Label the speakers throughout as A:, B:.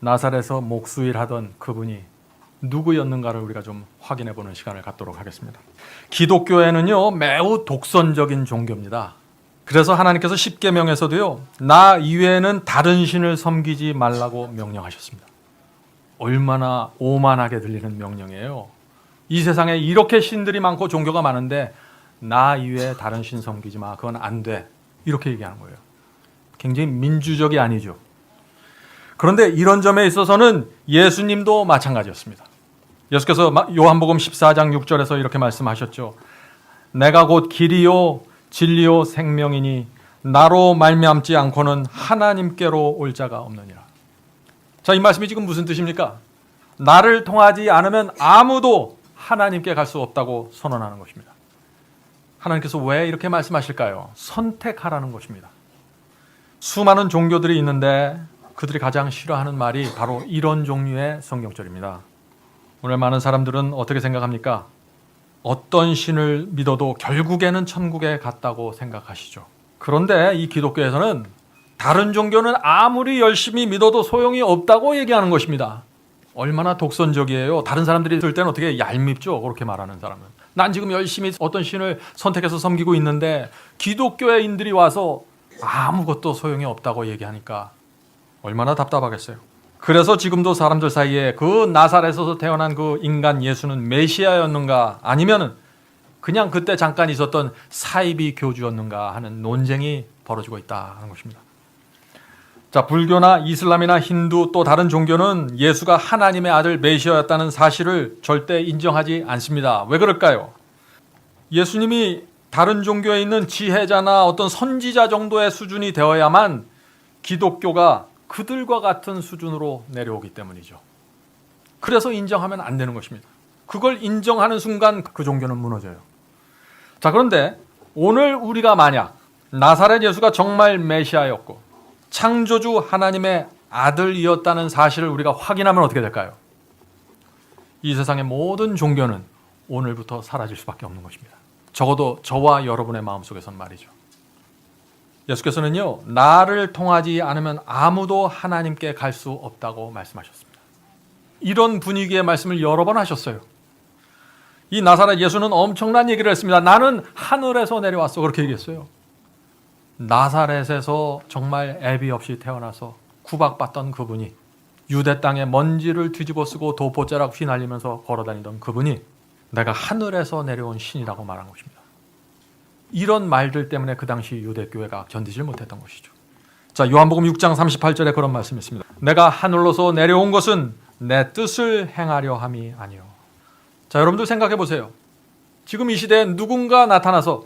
A: 나사렛에서 목수일하던 그분이 누구였는가를 우리가 좀 확인해 보는 시간을 갖도록 하겠습니다. 기독교에는요, 매우 독선적인 종교입니다. 그래서 하나님께서 십계명에서도요, 나 이외에는 다른 신을 섬기지 말라고 명령하셨습니다. 얼마나 오만하게 들리는 명령이에요. 이 세상에 이렇게 신들이 많고 종교가 많은데 나 이외에 다른 신 섬기지 마. 그건 안 돼. 이렇게 얘기하는 거예요. 굉장히 민주적이 아니죠. 그런데 이런 점에 있어서는 예수님도 마찬가지였습니다. 예수께서 요한복음 14장 6절에서 이렇게 말씀하셨죠. 내가 곧 길이요 진리요 생명이니 나로 말미암지 않고는 하나님께로 올 자가 없느니라. 자, 이 말씀이 지금 무슨 뜻입니까? 나를 통하지 않으면 아무도 하나님께 갈 수 없다고 선언하는 것입니다. 하나님께서 왜 이렇게 말씀하실까요? 선택하라는 것입니다. 수많은 종교들이 있는데 그들이 가장 싫어하는 말이 바로 이런 종류의 성경절입니다. 오늘 많은 사람들은 어떻게 생각합니까? 어떤 신을 믿어도 결국에는 천국에 갔다고 생각하시죠. 그런데 이 기독교에서는 다른 종교는 아무리 열심히 믿어도 소용이 없다고 얘기하는 것입니다. 얼마나 독선적이에요. 다른 사람들이 들을 때는 어떻게 얄밉죠. 그렇게 말하는 사람은. 난 지금 열심히 어떤 신을 선택해서 섬기고 있는데 기독교인들이 와서 아무것도 소용이 없다고 얘기하니까 얼마나 답답하겠어요. 그래서 지금도 사람들 사이에 그 나사렛에서 태어난 그 인간 예수는 메시아였는가 아니면 그냥 그때 잠깐 있었던 사이비 교주였는가 하는 논쟁이 벌어지고 있다 하는 것입니다. 자, 불교나 이슬람이나 힌두 또 다른 종교는 예수가 하나님의 아들 메시아였다는 사실을 절대 인정하지 않습니다. 왜 그럴까요? 예수님이 다른 종교에 있는 지혜자나 어떤 선지자 정도의 수준이 되어야만 기독교가 그들과 같은 수준으로 내려오기 때문이죠. 그래서 인정하면 안 되는 것입니다. 그걸 인정하는 순간 그 종교는 무너져요. 자, 그런데 오늘 우리가 만약 나사렛 예수가 정말 메시아였고 창조주 하나님의 아들이었다는 사실을 우리가 확인하면 어떻게 될까요? 이 세상의 모든 종교는 오늘부터 사라질 수밖에 없는 것입니다. 적어도 저와 여러분의 마음속에선 말이죠. 예수께서는요, 나를 통하지 않으면 아무도 하나님께 갈 수 없다고 말씀하셨습니다. 이런 분위기의 말씀을 여러 번 하셨어요. 이 나사렛 예수는 엄청난 얘기를 했습니다. 나는 하늘에서 내려왔어. 그렇게 얘기했어요. 나사렛에서 정말 애비 없이 태어나서 구박받던 그분이, 유대 땅에 먼지를 뒤집어 쓰고 도포자락 휘날리면서 걸어다니던 그분이 내가 하늘에서 내려온 신이라고 말한 것입니다. 이런 말들 때문에 그 당시 유대교회가 견디질 못했던 것이죠. 자, 요한복음 6장 38절에 그런 말씀이 있습니다. 내가 하늘로서 내려온 것은 내 뜻을 행하려 함이 아니요. 자, 여러분들 생각해 보세요. 지금 이 시대에 누군가 나타나서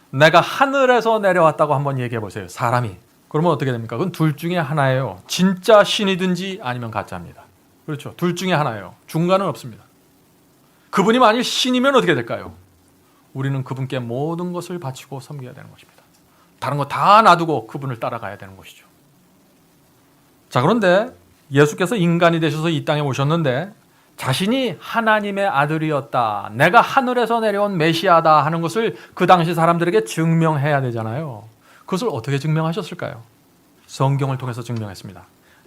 A: 내가 하늘에서 내려왔다고 한번 얘기해 보세요. 사람이. 그러면 어떻게 됩니까? 그건 둘 중에 하나예요. 진짜 신이든지 아니면 가짜입니다. 그렇죠. 둘 중에 하나예요. 중간은 없습니다. 그분이 만일 신이면 어떻게 될까요? 우리는 그분께 모든 것을 바치고 섬겨야 되는 것입니다. 다른 거 다 놔두고 그분을 따라가야 되는 것이죠. 자, 그런데 예수께서 인간이 되셔서 이 땅에 오셨는데 자신이 하나님의 아들이었다, 내가 하늘에서 내려온 메시아다 하는 것을 그 당시 사람들에게 증명해야 되잖아요. 그것을 어떻게 증명하셨을까요? 성경을 통해서 증명했습니다.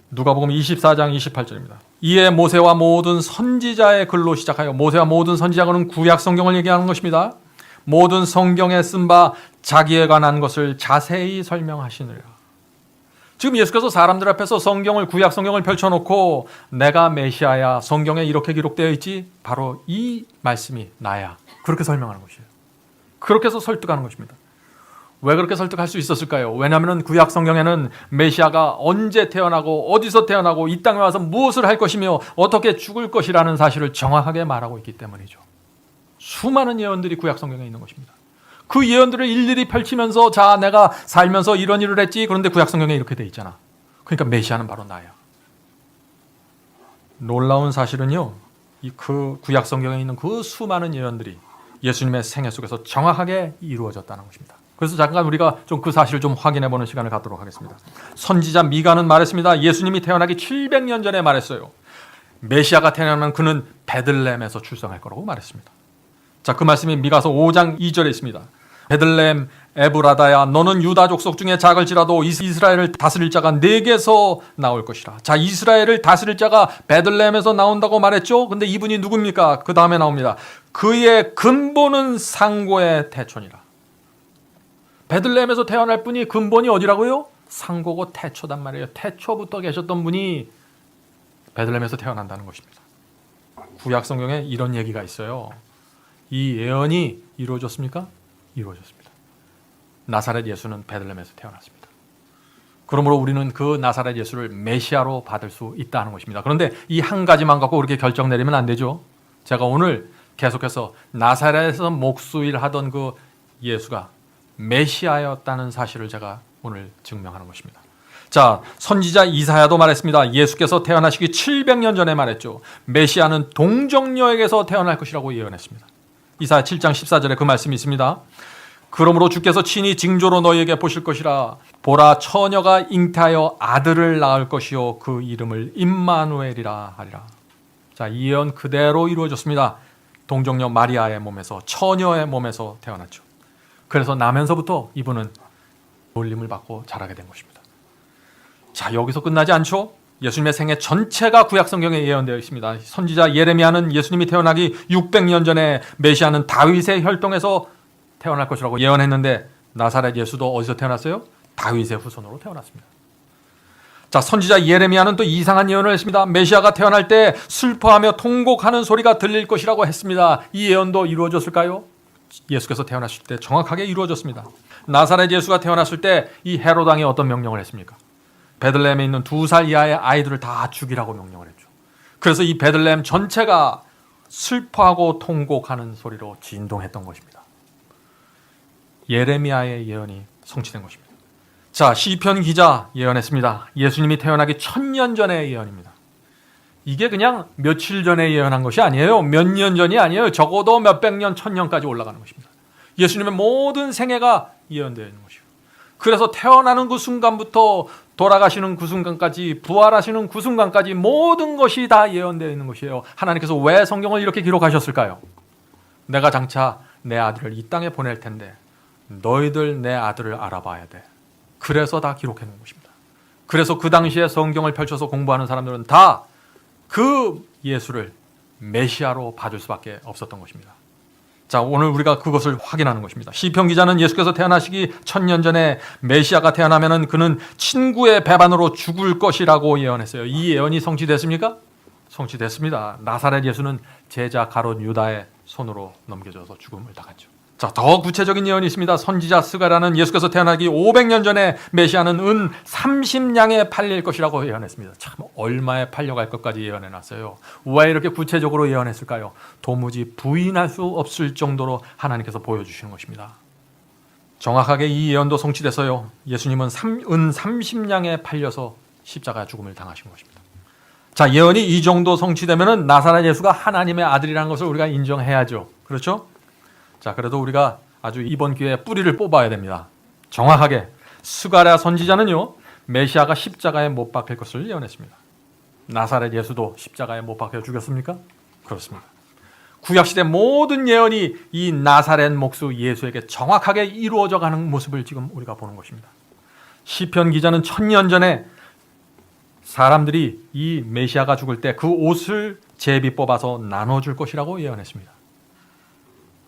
A: 누가복음 24장 28절입니다. 이에 모세와 모든 선지자의 글로 시작하여, 모세와 모든 선지자는 구약 성경을 얘기하는 것입니다. 모든 성경에 쓴 바 자기에 관한 것을 자세히 설명하시느라. 지금 예수께서 사람들 앞에서 성경을, 구약 성경을 펼쳐놓고 내가 메시아야, 성경에 이렇게 기록되어 있지, 바로 이 말씀이 나야, 그렇게 설명하는 것이에요. 그렇게 해서 설득하는 것입니다. 왜 그렇게 설득할 수 있었을까요? 왜냐하면 구약 성경에는 메시아가 언제 태어나고 어디서 태어나고 이 땅에 와서 무엇을 할 것이며 어떻게 죽을 것이라는 사실을 정확하게 말하고 있기 때문이죠. 수많은 예언들이 구약 성경에 있는 것입니다. 그 예언들을 일일이 펼치면서 자, 내가 살면서 이런 일을 했지, 그런데 구약 성경에 이렇게 돼 있잖아. 그러니까 메시아는 바로 나야. 놀라운 사실은요, 그 구약 성경에 있는 그 수많은 예언들이 예수님의 생애 속에서 정확하게 이루어졌다는 것입니다. 그래서 잠깐 우리가 좀 그 사실을 좀 확인해 보는 시간을 갖도록 하겠습니다. 선지자 미가는 말했습니다. 예수님이 태어나기 700년 전에 말했어요. 메시아가 태어나면 그는 베들레헴에서 출생할 거라고 말했습니다. 자, 그 말씀이 미가서 5장 2절에 있습니다. 베들레헴 에브라다야, 너는 유다 족속 중에 작을지라도 이스라엘을 다스릴 자가 네게서 나올 것이라. 자, 이스라엘을 다스릴 자가 베들레헴에서 나온다고 말했죠. 근데 이분이 누굽니까? 그 다음에 나옵니다. 그의 근본은 상고의 태초니라. 베들레헴에서 태어날 분이 근본이 어디라고요? 상고고 태초단 말이에요. 태초부터 계셨던 분이 베들레헴에서 태어난다는 것입니다. 구약 성경에 이런 얘기가 있어요. 이 예언이 이루어졌습니까? 이루어졌습니다. 나사렛 예수는 베들레헴에서 태어났습니다. 그러므로 우리는 그 나사렛 예수를 메시아로 받을 수 있다는 것입니다. 그런데 이 한 가지만 갖고 그렇게 결정 내리면 안 되죠. 제가 오늘 계속해서 나사렛에서 목수일 하던 그 예수가 메시아였다는 사실을 제가 오늘 증명하는 것입니다. 자, 선지자 이사야도 말했습니다. 예수께서 태어나시기 700년 전에 말했죠. 메시아는 동정녀에게서 태어날 것이라고 예언했습니다. 이사야 7장 14절에 그 말씀이 있습니다. 그러므로 주께서 친히 징조로 너희에게 보실 것이라. 보라, 처녀가 잉태하여 아들을 낳을 것이요 그 이름을 임마누엘이라 하리라. 자, 이 예언 그대로 이루어졌습니다. 동정녀 마리아의 몸에서, 처녀의 몸에서 태어났죠. 그래서 나면서부터 이분은 놀림을 받고 자라게 된 것입니다. 자, 여기서 끝나지 않죠? 예수님의 생애 전체가 구약 성경에 예언되어 있습니다. 선지자 예레미야는 예수님이 태어나기 600년 전에 메시아는 다윗의 혈통에서 태어날 것이라고 예언했는데 나사렛 예수도 어디서 태어났어요? 다윗의 후손으로 태어났습니다. 자, 선지자 예레미야는 또 이상한 예언을 했습니다. 메시아가 태어날 때 슬퍼하며 통곡하는 소리가 들릴 것이라고 했습니다. 이 예언도 이루어졌을까요? 예수께서 태어났을 때 정확하게 이루어졌습니다. 나사렛 예수가 태어났을 때 이 헤롯 왕이 어떤 명령을 했습니까? 베들레헴에 있는 2살 이하의 아이들을 다 죽이라고 명령을 했죠. 그래서 이 베들레헴 전체가 슬퍼하고 통곡하는 소리로 진동했던 것입니다. 예레미야의 예언이 성취된 것입니다. 자, 시편 기자 예언했습니다. 예수님이 태어나기 1000년 전의 예언입니다. 이게 그냥 며칠 전에 예언한 것이 아니에요. 몇 년 전이 아니에요. 적어도 몇백 년, 1000년까지 올라가는 것입니다. 예수님의 모든 생애가 예언되어 있는 것이고, 그래서 태어나는 그 순간부터 돌아가시는 그 순간까지, 부활하시는 그 순간까지 모든 것이 다 예언되어 있는 것이에요. 하나님께서 왜 성경을 이렇게 기록하셨을까요? 내가 장차 내 아들을 이 땅에 보낼 텐데 너희들 내 아들을 알아봐야 돼. 그래서 다 기록해 놓은 것입니다. 그래서 그 당시에 성경을 펼쳐서 공부하는 사람들은 다 그 예수를 메시아로 받을 수밖에 없었던 것입니다. 자, 오늘 우리가 그것을 확인하는 것입니다. 시편 기자는 예수께서 태어나시기 1000년 전에 메시아가 태어나면은 그는 친구의 배반으로 죽을 것이라고 예언했어요. 이 예언이 성취됐습니까? 성취됐습니다. 나사렛 예수는 제자 가룟 유다의 손으로 넘겨져서 죽음을 당했죠. 자, 더 구체적인 예언이 있습니다. 선지자 스가랴는 예수께서 태어나기 500년 전에 메시아는 은 30냥에 팔릴 것이라고 예언했습니다. 참, 얼마에 팔려갈 것까지 예언해놨어요. 왜 이렇게 구체적으로 예언했을까요? 도무지 부인할 수 없을 정도로 하나님께서 보여주시는 것입니다. 정확하게 이 예언도 성취됐어요. 예수님은 은 30냥에 팔려서 십자가 죽음을 당하신 것입니다. 자, 예언이 이 정도 성취되면은 나사렛 예수가 하나님의 아들이라는 것을 우리가 인정해야죠. 그렇죠? 자, 그래도 우리가 아주 이번 기회에 뿌리를 뽑아야 됩니다. 정확하게 스가랴 선지자는요, 메시아가 십자가에 못 박힐 것을 예언했습니다. 나사렛 예수도 십자가에 못 박혀 죽였습니까? 그렇습니다. 구약시대 모든 예언이 이 나사렛 목수 예수에게 정확하게 이루어져 가는 모습을 지금 우리가 보는 것입니다. 시편 기자는 1000년 전에 사람들이 이 메시아가 죽을 때 그 옷을 제비 뽑아서 나눠줄 것이라고 예언했습니다.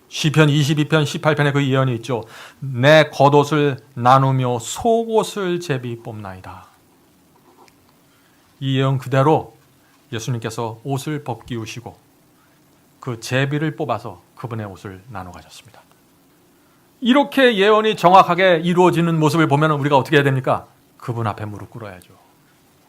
A: 시편 22편 18편에 그 예언이 있죠. 내 겉옷을 나누며 속옷을 제비 뽑나이다. 이 예언 그대로 예수님께서 옷을 벗기우시고 그 제비를 뽑아서 그분의 옷을 나눠 가졌습니다. 이렇게 예언이 정확하게 이루어지는 모습을 보면 우리가 어떻게 해야 됩니까? 그분 앞에 무릎 꿇어야죠.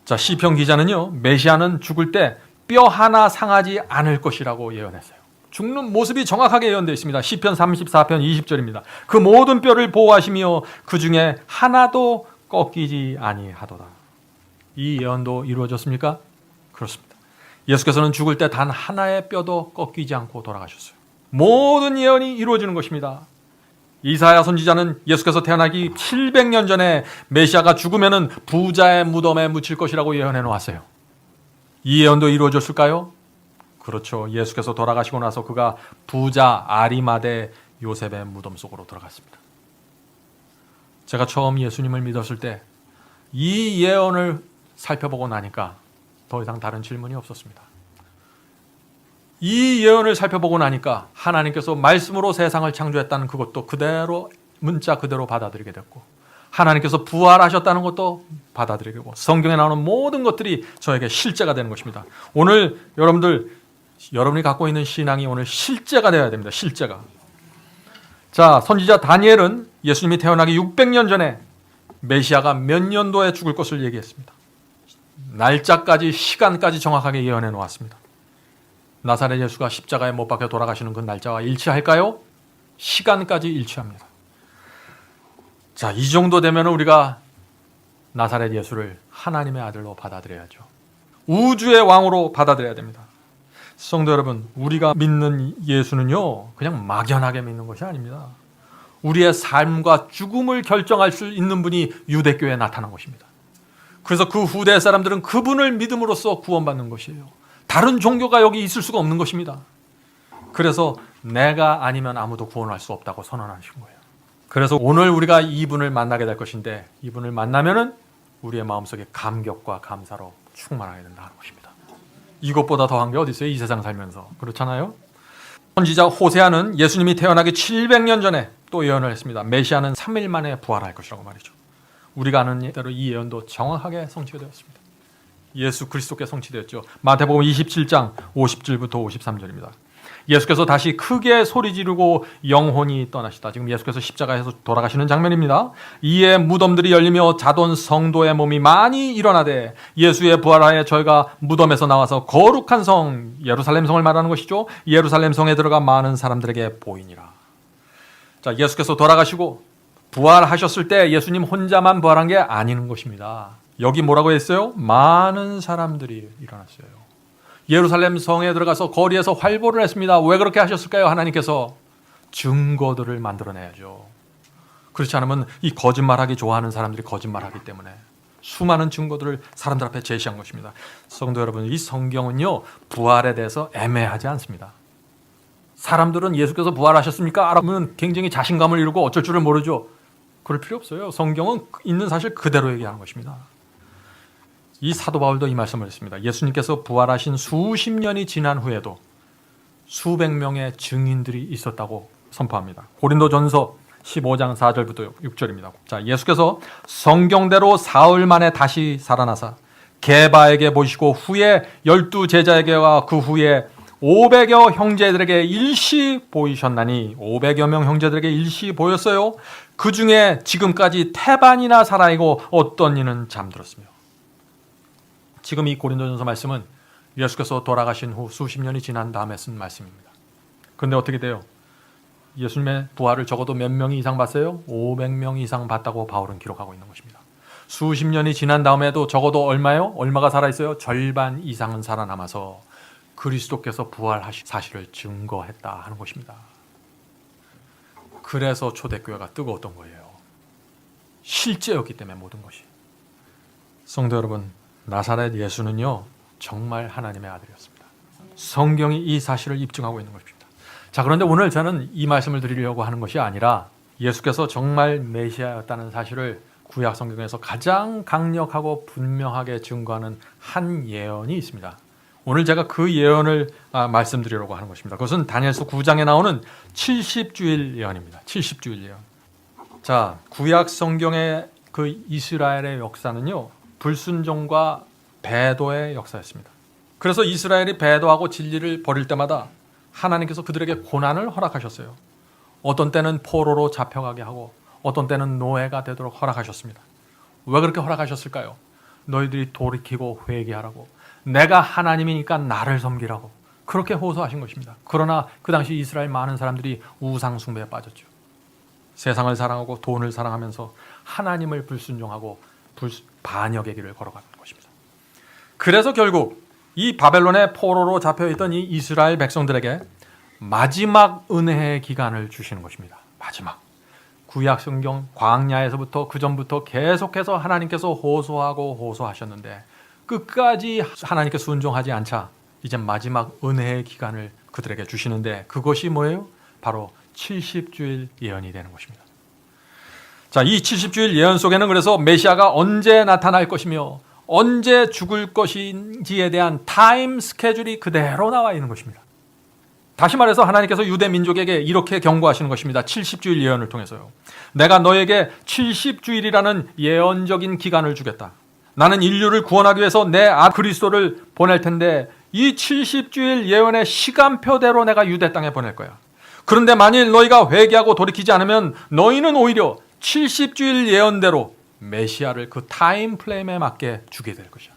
A: 자, 시편 기자는요, 메시아는 죽을 때 뼈 하나 상하지 않을 것이라고 예언했어요. 죽는 모습이 정확하게 예언되어 있습니다. 시편 34편 20절입니다. 그 모든 뼈를 보호하시며 그 중에 하나도 꺾이지 아니하도다. 이 예언도 이루어졌습니까? 그렇습니다. 예수께서는 죽을 때 단 하나의 뼈도 꺾이지 않고 돌아가셨어요. 모든 예언이 이루어지는 것입니다. 이사야 선지자는 예수께서 태어나기 700년 전에 메시아가 죽으면은 부자의 무덤에 묻힐 것이라고 예언해 놓았어요. 이 예언도 이루어졌을까요? 그렇죠. 예수께서 돌아가시고 나서 그가 부자 아리마대 요셉의 무덤 속으로 들어갔습니다. 제가 처음 예수님을 믿었을 때 이 예언을 살펴보고 나니까 더 이상 다른 질문이 없었습니다. 이 예언을 살펴보고 나니까 하나님께서 말씀으로 세상을 창조했다는 그것도 그대로 문자 그대로 받아들이게 됐고, 하나님께서 부활하셨다는 것도 받아들이게 되고, 성경에 나오는 모든 것들이 저에게 실제가 되는 것입니다. 오늘 여러분이 갖고 있는 신앙이 오늘 실제가 되어야 됩니다. 실제가. 자, 선지자 다니엘은 예수님이 태어나기 600년 전에 메시아가 몇 년도에 죽을 것을 얘기했습니다. 날짜까지 시간까지 정확하게 예언해 놓았습니다. 나사렛 예수가 십자가에 못 박혀 돌아가시는 그 날짜와 일치할까요? 시간까지 일치합니다. 자, 이 정도 되면 우리가 나사렛 예수를 하나님의 아들로 받아들여야죠. 우주의 왕으로 받아들여야 됩니다. 성도 여러분, 우리가 믿는 예수는요, 그냥 막연하게 믿는 것이 아닙니다. 우리의 삶과 죽음을 결정할 수 있는 분이 유대교회에 나타난 것입니다. 그래서 그 후대 사람들은 그분을 믿음으로써 구원받는 것이에요. 다른 종교가 여기 있을 수가 없는 것입니다. 그래서 내가 아니면 아무도 구원할 수 없다고 선언하신 거예요. 그래서 오늘 우리가 이분을 만나게 될 것인데, 이분을 만나면은 우리의 마음속에 감격과 감사로 충만하게 된다는 것입니다. 이것보다 더한 게 어디 있어요? 이 세상 살면서. 그렇잖아요? 선지자 호세아는 예수님이 태어나기 700년 전에 또 예언을 했습니다. 메시아는 3일 만에 부활할 것이라고 말이죠. 우리가 아는 대로 이 예언도 정확하게 성취가 되었습니다. 예수 그리스도께 성취되었죠. 마태복음 27장 50절부터 53절입니다. 예수께서 다시 크게 소리 지르고 영혼이 떠나시다. 지금 예수께서 십자가에서 돌아가시는 장면입니다. 이에 무덤들이 열리며 자돈 성도의 몸이 많이 일어나되 예수의 부활하에 저희가 무덤에서 나와서 거룩한 성 예루살렘 성을 말하는 것이죠. 예루살렘 성에 들어가 많은 사람들에게 보이니라. 자, 예수께서 돌아가시고 부활하셨을 때 예수님 혼자만 부활한 게 아닌 것입니다. 여기 뭐라고 했어요? 많은 사람들이 일어났어요. 예루살렘 성에 들어가서 거리에서 활보를 했습니다. 왜 그렇게 하셨을까요? 하나님께서 증거들을 만들어내야죠. 그렇지 않으면 이 거짓말하기 좋아하는 사람들이 거짓말하기 때문에 수많은 증거들을 사람들 앞에 제시한 것입니다. 성도 여러분, 이 성경은요, 부활에 대해서 애매하지 않습니다. 사람들은 예수께서 부활하셨습니까? 알아보면 굉장히 자신감을 이루고 어쩔 줄을 모르죠. 그럴 필요 없어요. 성경은 있는 사실 그대로 얘기하는 것입니다. 이 사도 바울도 이 말씀을 했습니다. 예수님께서 부활하신 수십 년이 지난 후에도 수백 명의 증인들이 있었다고 선포합니다. 고린도전서 15장 4절부터 6절입니다. 자, 예수께서 성경대로 사흘 만에 다시 살아나사 게바에게 보이시고 후에 12 제자에게와 그 후에 500여 형제들에게 일시 보이셨나니 500여 명 형제들에게 일시 보였어요. 그 중에 지금까지 태반이나 살아있고 어떤 이는 잠들었으며. 지금 이 고린도전서 말씀은 예수께서 돌아가신 후 수십 년이 지난 다음에 쓴 말씀입니다. 그런데 어떻게 돼요? 예수님의 부활을 적어도 몇 명이 이상 봤어요? 500명 이상 봤다고 바울은 기록하고 있는 것입니다. 수십 년이 지난 다음에도 적어도 얼마요? 얼마가 살아있어요? 절반 이상은 살아남아서 그리스도께서 부활하신 사실을 증거했다 하는 것입니다. 그래서 초대교회가 뜨거웠던 거예요. 실제였기 때문에 모든 것이. 성도 여러분, 나사렛 예수는요, 정말 하나님의 아들이었습니다. 성경이 이 사실을 입증하고 있는 것입니다. 자, 그런데 오늘 저는 이 말씀을 드리려고 하는 것이 아니라 예수께서 정말 메시아였다는 사실을 구약 성경에서 가장 강력하고 분명하게 증거하는 한 예언이 있습니다. 오늘 제가 그 예언을 말씀드리려고 하는 것입니다. 그것은 다니엘서 9장에 나오는 70주일 예언입니다. 70주일 예언. 자, 구약 성경의 그 이스라엘의 역사는요, 불순종과 배도의 역사였습니다. 그래서 이스라엘이 배도하고 진리를 버릴 때마다 하나님께서 그들에게 고난을 허락하셨어요. 어떤 때는 포로로 잡혀가게 하고 어떤 때는 노예가 되도록 허락하셨습니다. 왜 그렇게 허락하셨을까요? 너희들이 돌이키고 회개하라고, 내가 하나님이니까 나를 섬기라고 그렇게 호소하신 것입니다. 그러나 그 당시 이스라엘 많은 사람들이 우상 숭배에 빠졌죠. 세상을 사랑하고 돈을 사랑하면서 하나님을 불순종하고 반역의 길을 걸어가는 것입니다. 그래서 결국 이 바벨론의 포로로 잡혀있던 이 이스라엘 백성들에게 마지막 은혜의 기간을 주시는 것입니다. 마지막. 구약 성경 광야에서부터 그 전부터 계속해서 하나님께서 호소하셨는데 끝까지 하나님께 순종하지 않자 이제 마지막 은혜의 기간을 그들에게 주시는데 그것이 뭐예요? 바로 70주일 예언이 되는 것입니다. 자, 이 70주일 예언 속에는 그래서 메시아가 언제 나타날 것이며 언제 죽을 것인지에 대한 타임 스케줄이 그대로 나와 있는 것입니다. 다시 말해서 하나님께서 유대 민족에게 이렇게 경고하시는 것입니다. 70주일 예언을 통해서요. 내가 너에게 70주일이라는 예언적인 기간을 주겠다. 나는 인류를 구원하기 위해서 내 그리스도를 보낼 텐데 이 70주일 예언의 시간표대로 내가 유대 땅에 보낼 거야. 그런데 만일 너희가 회개하고 돌이키지 않으면 너희는 오히려 70주일 예언대로 메시아를 그 타임 프레임에 맞게 주게 될 것이야.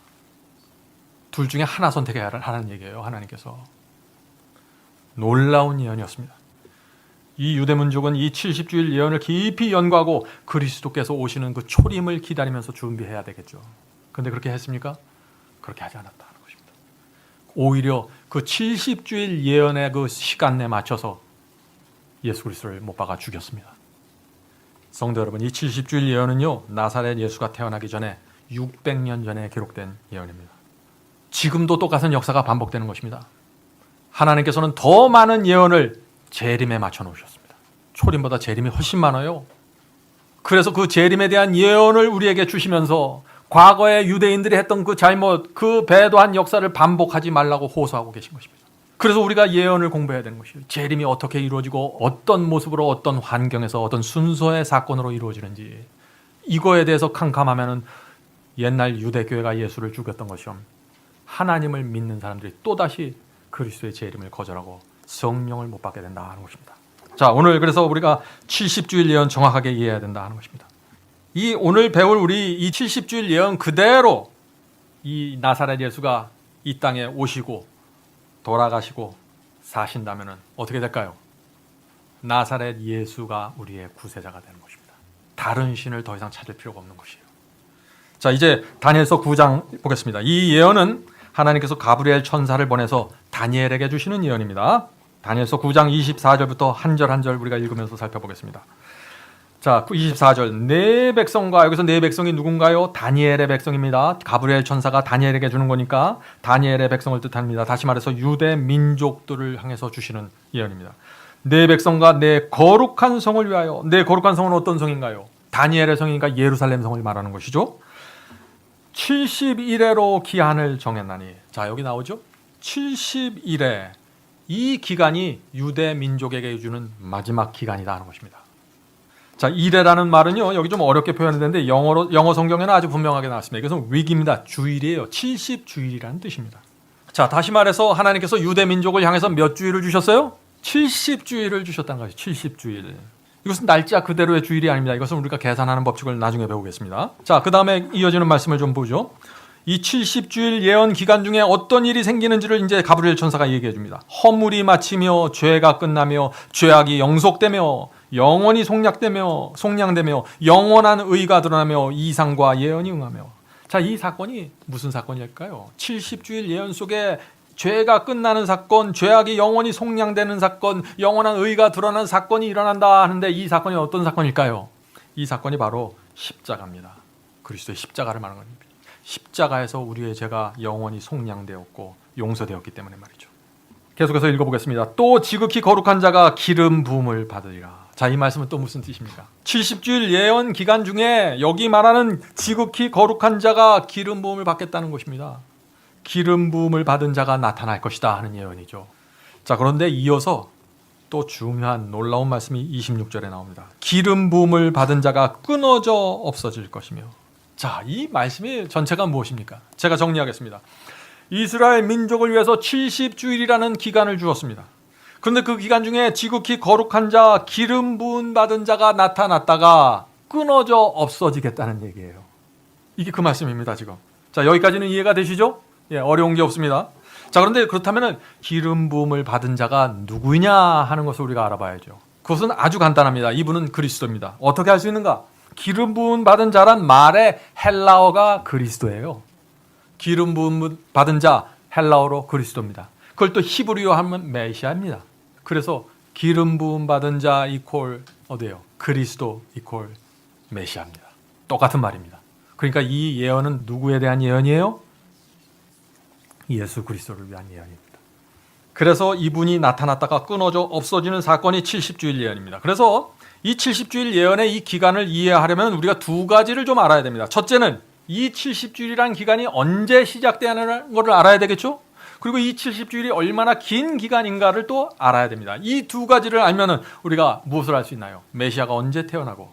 A: 둘 중에 하나 선택해야 하는 얘기예요. 하나님께서. 놀라운 예언이었습니다. 이 유대민족은 이 70주일 예언을 깊이 연구하고 그리스도께서 오시는 그 초림을 기다리면서 준비해야 되겠죠. 그런데 그렇게 했습니까? 그렇게 하지 않았다는 것입니다. 오히려 그 70주일 예언의 그 시간에 맞춰서 예수 그리스도를 못 박아 죽였습니다. 성도 여러분, 이 70주일 예언은요, 나사렛 예수가 태어나기 전에 600년 전에 기록된 예언입니다. 지금도 똑같은 역사가 반복되는 것입니다. 하나님께서는 더 많은 예언을 재림에 맞춰 놓으셨습니다. 초림보다 재림이 훨씬 많아요. 그래서 그 재림에 대한 예언을 우리에게 주시면서 과거에 유대인들이 했던 그 잘못, 그 배도한 역사를 반복하지 말라고 호소하고 계신 것입니다. 그래서 우리가 예언을 공부해야 되는 것이에요. 재림이 어떻게 이루어지고 어떤 모습으로 어떤 환경에서 어떤 순서의 사건으로 이루어지는지 이거에 대해서 캄캄하면은 옛날 유대교회가 예수를 죽였던 것처럼 하나님을 믿는 사람들이 또다시 그리스도의 재림을 거절하고 성령을 못 받게 된다 하는 것입니다. 자, 오늘 그래서 우리가 70주일 예언 정확하게 이해해야 된다 하는 것입니다. 이 오늘 배울 우리 이 70주일 예언 그대로 이 나사렛 예수가 이 땅에 오시고 돌아가시고 사신다면은 어떻게 될까요? 나사렛 예수가 우리의 구세자가 되는 것입니다. 다른 신을 더 이상 찾을 필요가 없는 것이에요. 자, 이제 다니엘서 9장 보겠습니다. 이 예언은 하나님께서 가브리엘 천사를 보내서 다니엘에게 주시는 예언입니다. 다니엘서 9장 24절부터 한 절 한 절 우리가 읽으면서 살펴보겠습니다. 자, 24절. 내 백성과, 여기서 내 백성이 누군가요? 다니엘의 백성입니다. 가브리엘 천사가 다니엘에게 주는 거니까 다니엘의 백성을 뜻합니다. 다시 말해서 유대 민족들을 향해서 주시는 예언입니다. 내 백성과 내 거룩한 성을 위하여. 내 거룩한 성은 어떤 성인가요? 다니엘의 성이니까 예루살렘 성을 말하는 것이죠. 70일에로 기한을 정했나니. 자, 여기 나오죠? 70일에. 이 기간이 유대 민족에게 주는 마지막 기간이다 하는 것입니다. 자, 이래라는 말은요, 여기 좀 어렵게 표현되는데 영어 성경에는 아주 분명하게 나왔습니다. 이것은 위기입니다. 주일이에요. 70주일이라는 뜻입니다. 자, 다시 말해서 하나님께서 유대 민족을 향해서 몇 주일을 주셨어요? 70주일을 주셨다는 거죠. 70주일. 이것은 날짜 그대로의 주일이 아닙니다. 이것은 우리가 계산하는 법칙을 나중에 배우겠습니다. 자, 그 다음에 이어지는 말씀을 좀 보죠. 이 70주일 예언 기간 중에 어떤 일이 생기는지를 이제 가브리엘 천사가 얘기해 줍니다. 허물이 마치며 죄가 끝나며 죄악이 영속되며 영원히 속량되며 영원한 의가 드러나며 이상과 예언이 응하며. 자, 이 사건이 무슨 사건일까요? 70주일 예언 속에 죄가 끝나는 사건, 죄악이 영원히 속량되는 사건, 영원한 의가 드러나는 사건이 일어난다 하는데 이 사건이 어떤 사건일까요? 이 사건이 바로 십자가입니다. 그리스도의 십자가를 말하는 겁니다. 십자가에서 우리의 죄가 영원히 속량되었고 용서되었기 때문에 말이죠. 계속해서 읽어보겠습니다. 또 지극히 거룩한 자가 기름 부음을 받으리라. 자, 이 말씀은 또 무슨 뜻입니까? 70주일 예언 기간 중에 여기 말하는 지극히 거룩한 자가 기름 부음을 받겠다는 것입니다. 기름 부음을 받은 자가 나타날 것이다 하는 예언이죠. 자, 그런데 이어서 또 중요한 놀라운 말씀이 26절에 나옵니다. 기름 부음을 받은 자가 끊어져 없어질 것이며. 자, 이 말씀이 전체가 무엇입니까? 제가 정리하겠습니다. 이스라엘 민족을 위해서 70주일이라는 기간을 주었습니다. 그런데 그 기간 중에 지극히 거룩한 자, 기름 부음 받은 자가 나타났다가 끊어져 없어지겠다는 얘기예요. 이게 그 말씀입니다, 지금. 자, 여기까지는 이해가 되시죠? 예, 어려운 게 없습니다. 자, 그런데 그렇다면 기름 부음을 받은 자가 누구냐 하는 것을 우리가 알아봐야죠. 그것은 아주 간단합니다. 이분은 그리스도입니다. 어떻게 할 수 있는가? 기름 부음 받은 자란 말의 헬라어가 그리스도예요. 기름 부음 받은 자, 헬라어로 그리스도입니다. 그걸 또 히브리어 하면 메시아입니다. 그래서 기름 부음 받은 자 이퀄 어디예요? 그리스도 이퀄 메시아입니다. 똑같은 말입니다. 그러니까 이 예언은 누구에 대한 예언이에요? 예수 그리스도를 위한 예언입니다. 그래서 이분이 나타났다가 끊어져 없어지는 사건이 70주일 예언입니다. 그래서 이 70주일 예언의 이 기간을 이해하려면 우리가 두 가지를 좀 알아야 됩니다. 첫째는 이 70주일이라는 기간이 언제 시작되는 것을 알아야 되겠죠? 그리고 이 70주일이 얼마나 긴 기간인가를 또 알아야 됩니다. 이 두 가지를 알면은 우리가 무엇을 알 수 있나요? 메시아가 언제 태어나고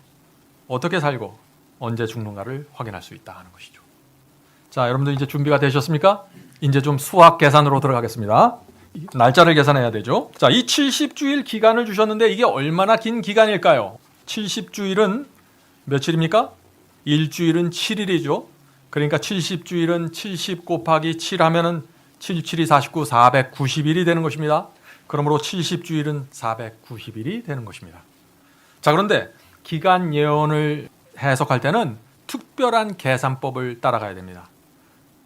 A: 어떻게 살고 언제 죽는가를 확인할 수 있다 하는 것이죠. 자, 여러분들 이제 준비가 되셨습니까? 이제 좀 수학 계산으로 들어가겠습니다. 날짜를 계산해야 되죠. 자, 이 70주일 기간을 주셨는데 이게 얼마나 긴 기간일까요? 70주일은 며칠입니까? 일주일은 7일이죠. 그러니까 70주일은 70 곱하기 7 하면은 7, 7이 49, 490일이 되는 것입니다. 그러므로 70주일은 490일이 되는 것입니다. 자, 그런데 기간 예언을 해석할 때는 특별한 계산법을 따라가야 됩니다.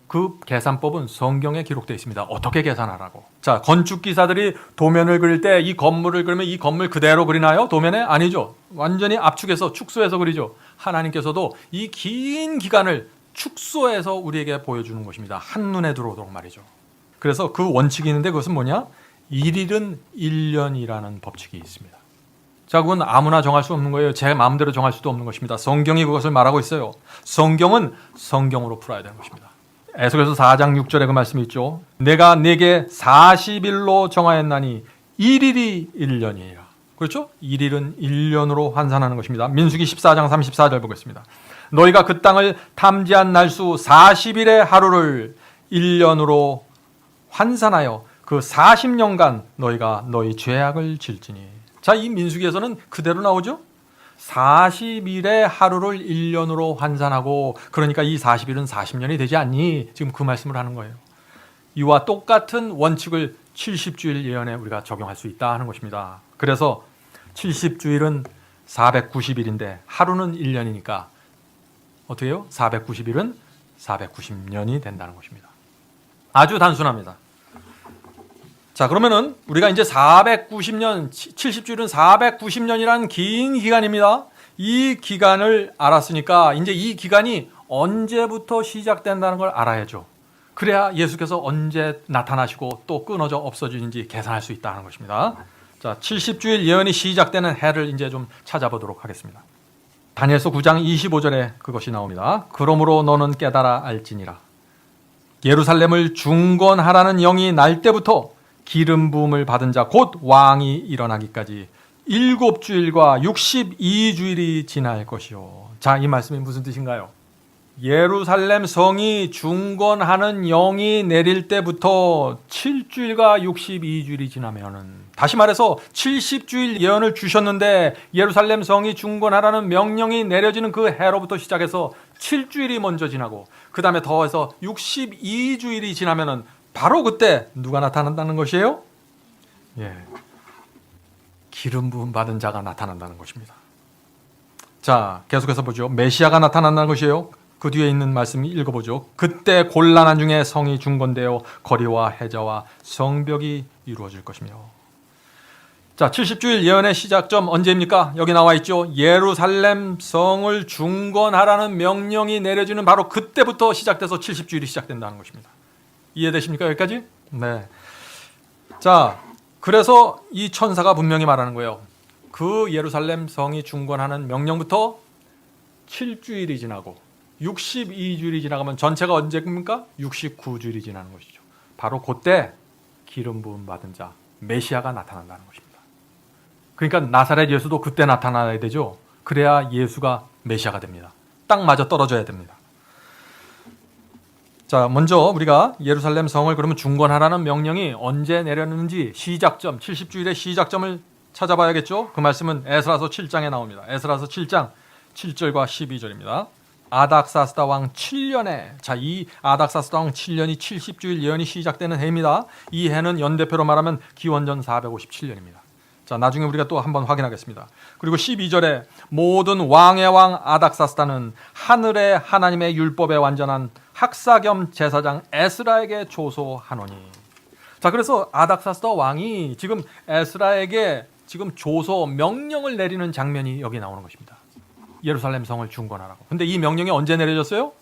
A: 그 계산법은 성경에 기록되어 있습니다. 어떻게 계산하라고. 자, 건축기사들이 도면을 그릴 때 이 건물을 그리면 이 건물 그대로 그리나요? 도면에? 아니죠. 완전히 압축해서 축소해서 그리죠. 하나님께서도 이 긴 기간을 축소해서 우리에게 보여주는 것입니다. 한눈에 들어오도록 말이죠. 그래서 그 원칙이 있는데 그것은 뭐냐? 일일은 1년이라는 법칙이 있습니다. 자, 그건 아무나 정할 수 없는 거예요. 제 마음대로 정할 수도 없는 것입니다. 성경이 그것을 말하고 있어요. 성경은 성경으로 풀어야 되는 것입니다. 에스겔서 4장 6절에 그 말씀이 있죠. 내가 네게 40일로 정하였나니 1일이 1년이라. 그렇죠? 1일은 1년으로 환산하는 것입니다. 민수기 14장 34절 보겠습니다. 너희가 그 땅을 탐지한 날수 40일의 하루를 1년으로 환산하여 그 40년간 너희가 너희 죄악을 질지니. 자, 이 민수기에서는 그대로 나오죠? 40일의 하루를 1년으로 환산하고, 그러니까 이 40일은 40년이 되지 않니? 지금 그 말씀을 하는 거예요. 이와 똑같은 원칙을 70주일 예언에 우리가 적용할 수 있다 하는 것입니다. 그래서 70주일은 490일인데 하루는 1년이니까 어떻게 해요? 490일은 490년이 된다는 것입니다. 아주 단순합니다. 자, 그러면은 우리가 이제 490년, 70주일은 490년이라는 긴 기간입니다. 이 기간을 알았으니까 이제 이 기간이 언제부터 시작된다는 걸 알아야죠. 그래야 예수께서 언제 나타나시고 또 끊어져 없어지는지 계산할 수 있다는 것입니다. 자, 70주일 예언이 시작되는 해를 이제 좀 찾아보도록 하겠습니다. 다니엘서 9장 25절에 그것이 나옵니다. 그러므로 너는 깨달아 알지니라. 예루살렘을 중건하라는 영이 날 때부터 기름 부음을 받은 자 곧 왕이 일어나기까지 7주일과 62주일이 지날 것이요. 자, 이 말씀이 무슨 뜻인가요? 예루살렘 성이 중건하는 영이 내릴 때부터 7주일과 62주일이 지나면은, 다시 말해서 70주일 예언을 주셨는데 예루살렘 성이 중건하라는 명령이 내려지는 그 해로부터 시작해서 7주일이 먼저 지나고 그 다음에 더해서 62주일이 지나면은 바로 그때 누가 나타난다는 것이에요? 예, 기름 부음 받은 자가 나타난다는 것입니다. 자, 계속해서 보죠. 메시아가 나타난다는 것이에요. 그 뒤에 있는 말씀 읽어보죠. 그때 곤란한 중에 성이 중건되어 거리와 해저와 성벽이 이루어질 것이며. 자, 70주일 예언의 시작점 언제입니까? 여기 나와 있죠. 예루살렘 성을 중건하라는 명령이 내려지는 바로 그때부터 시작돼서 70주일이 시작된다는 것입니다. 이해되십니까? 여기까지? 네. 자, 그래서 이 천사가 분명히 말하는 거예요. 그 예루살렘 성이 중건하는 명령부터 7주일이 지나고 62주일이 지나가면 전체가 언제입니까? 69주일이 지나는 것이죠. 바로 그때 기름 부음 받은 자 메시아가 나타난다는 것입니다. 그러니까 나사렛 예수도 그때 나타나야 되죠. 그래야 예수가 메시아가 됩니다. 딱 맞아 떨어져야 됩니다. 자, 먼저 우리가 예루살렘 성을 그러면 중건하라는 명령이 언제 내렸는지 시작점, 70주일의 시작점을 찾아봐야겠죠. 그 말씀은 에스라서 7장에 나옵니다. 에스라서 7장 7절과 12절입니다. 아닥사스다 왕 7년에, 자, 이 아닥사스다 왕 7년이 70주일 예언이 시작되는 해입니다. 이 해는 연대표로 말하면 기원전 457년입니다. 자, 나중에 우리가 또 한번 확인하겠습니다. 그리고 12절에 모든 왕의 왕 아닥사스다는 하늘의 하나님의 율법에 완전한 학사 겸 제사장 에스라에게 조소하노니. 자, 그래서 아닥사스다 왕이 지금 에스라에게 지금 조소 명령을 내리는 장면이 여기 나오는 것입니다. 예루살렘 성을 중건하라고. 근데 이 명령이 언제 내려졌어요?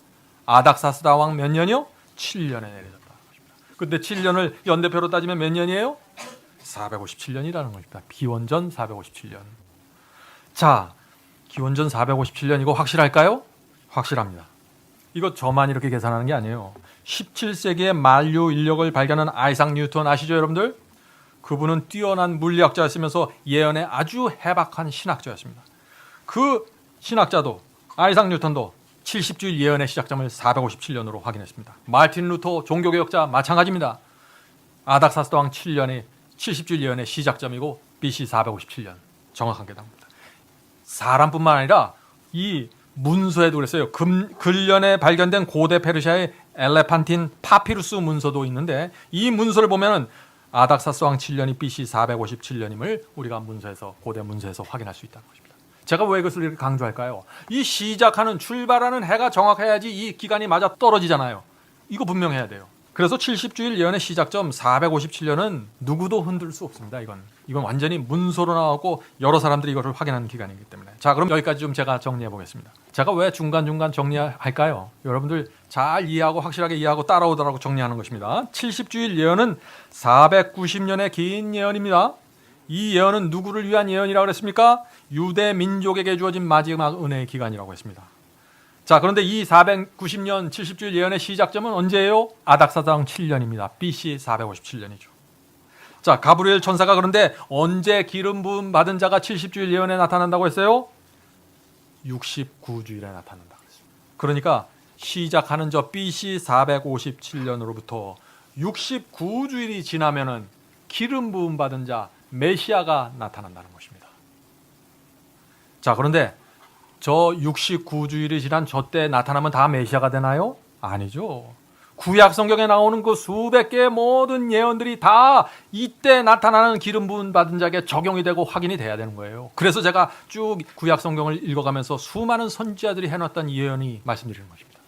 A: 아닥사스다 왕 몇 년이요? 7년에 내려졌다는 것입니다. 근데 7년을 연대표로 따지면 몇 년이에요? 457년이라는 것입니다. 기원전 457년. 자, 기원전 457년 이거 확실할까요? 확실합니다. 이거 저만 이렇게 계산하는 게 아니에요. 17세기에 만류 인력을 발견한 아이작 뉴턴 아시죠, 여러분들? 그분은 뛰어난 물리학자였으면서 예언에 아주 해박한 신학자였습니다. 그 신학자도 아이작 뉴턴도 70주일 예언의 시작점을 457년으로 확인했습니다. 마르틴 루터 종교개혁자 마찬가지입니다. 아닥사스왕 7년이 70주일 예언의 시작점이고 BC 457년 정확하게 나옵니다. 사람뿐만 아니라 이 문서에도 그랬어요. 근련에 발견된 고대 페르시아의 엘레판틴 파피루스 문서도 있는데 이 문서를 보면은 아닥사스왕 7년이 BC 457년임을 우리가 고대 문서에서 확인할 수 있다는 것입니다. 제가 왜 이것을 이렇게 강조할까요? 이 시작하는 출발하는 해가 정확해야지 이 기간이 맞아 떨어지잖아요. 이거 분명해야 돼요. 그래서 70주일 예언의 시작점 457년은 누구도 흔들 수 없습니다. 이건 완전히 문서로 나왔고 여러 사람들이 이것을 확인하는 기간이기 때문에. 자, 그럼 여기까지 좀 제가 정리해 보겠습니다. 제가 왜 중간중간 정리할까요? 여러분들 잘 이해하고 확실하게 이해하고 따라오더라고 정리하는 것입니다. 70주일 예언은 490년의 긴 예언입니다. 이 예언은 누구를 위한 예언이라고 그랬습니까? 유대 민족에게 주어진 마지막 은혜의 기간이라고 했습니다. 자, 그런데 이 490년 70주일 예언의 시작점은 언제예요? 아닥사스왕 7년입니다. BC 457년이죠. 자, 가브리엘 천사가 그런데 언제 기름 부음 받은 자가 70주일 예언에 나타난다고 했어요? 69주일에 나타난다고 했습니다. 그러니까 시작하는 저 BC 457년으로부터 69주일이 지나면은 기름 부음 받은 자 메시아가 나타난다는 것입니다. 자, 그런데 저 69주일이 지난 저 때 나타나면 다 메시아가 되나요? 아니죠. 구약 성경에 나오는 그 수백 개의 모든 예언들이 다 이때 나타나는 기름 부음 받은 자에게 적용이 되고 확인이 돼야 되는 거예요. 그래서 제가 쭉 구약 성경을 읽어가면서 수많은 선지자들이 해놨던 예언이 말씀드리는 것입니다.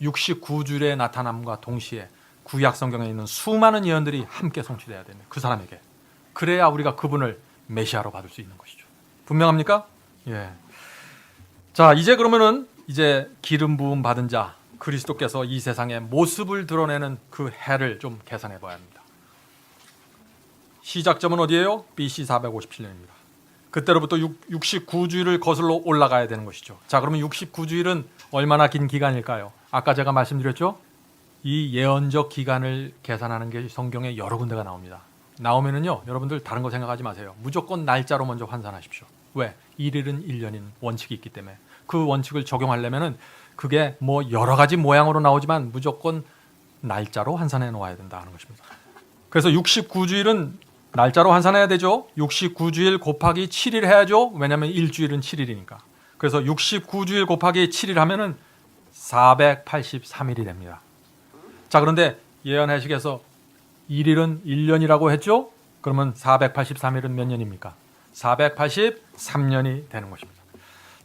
A: 69주일의 나타남과 동시에 구약 성경에 있는 수많은 예언들이 함께 성취돼야 되는 그 사람에게. 그래야 우리가 그분을 메시아로 받을 수 있는 것이죠. 분명합니까? 예. 자, 이제 그러면은 기름 부음 받은 자 그리스도께서 이 세상에 모습을 드러내는 그 해를 좀 계산해 봐야 합니다. 시작점은 어디예요? BC 457년입니다. 그때로부터 69주일을 거슬러 올라가야 되는 것이죠. 자, 그러면 69주일은 얼마나 긴 기간일까요? 아까 제가 말씀드렸죠? 이 예언적 기간을 계산하는 게 성경에 여러 군데가 나옵니다. 나오면은요, 여러분들 다른 거 생각하지 마세요. 무조건 날짜로 먼저 환산하십시오. 왜? 일일은 1년인 원칙이 있기 때문에 그 원칙을 적용하려면은 그게 뭐 여러 가지 모양으로 나오지만 무조건 날짜로 환산해 놓아야 된다는 것입니다. 그래서 69주일은 날짜로 환산해야 되죠. 69주일 곱하기 7일 해야죠. 왜냐하면 일주일은 7일이니까. 그래서 69주일 곱하기 7일 하면은 483일이 됩니다. 자, 그런데 예언해식에서 1일은 1년이라고 했죠. 그러면 483일은 몇 년입니까? 483년이 되는 것입니다.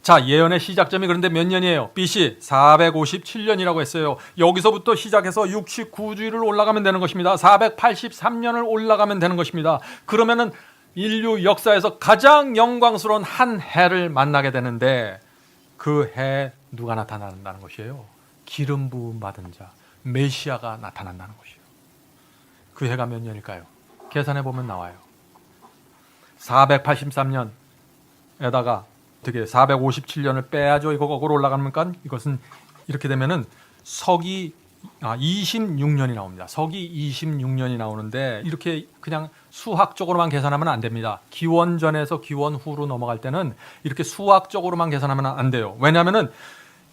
A: 자, 예언의 시작점이 그런데 몇 년이에요? BC 457년이라고 했어요. 여기서부터 시작해서 69주일을 올라가면 되는 것입니다. 483년을 올라가면 되는 것입니다. 그러면은 인류 역사에서 가장 영광스러운 한 해를 만나게 되는데 그 해에 누가 나타난다는 것이에요? 기름 부음 받은 자 메시아가 나타난다는 것이에요. 그 해가 몇 년일까요? 계산해 보면 나와요. 483년에다가 어떻게 457년을 빼야죠. 이거 거꾸로 올라갑니까? 이것은 이렇게 되면은 서기 26년이 나옵니다. 서기 26년이 나오는데 이렇게 그냥 수학적으로만 계산하면 안 됩니다. 기원전에서 기원후로 넘어갈 때는 이렇게 수학적으로만 계산하면 안 돼요. 왜냐하면은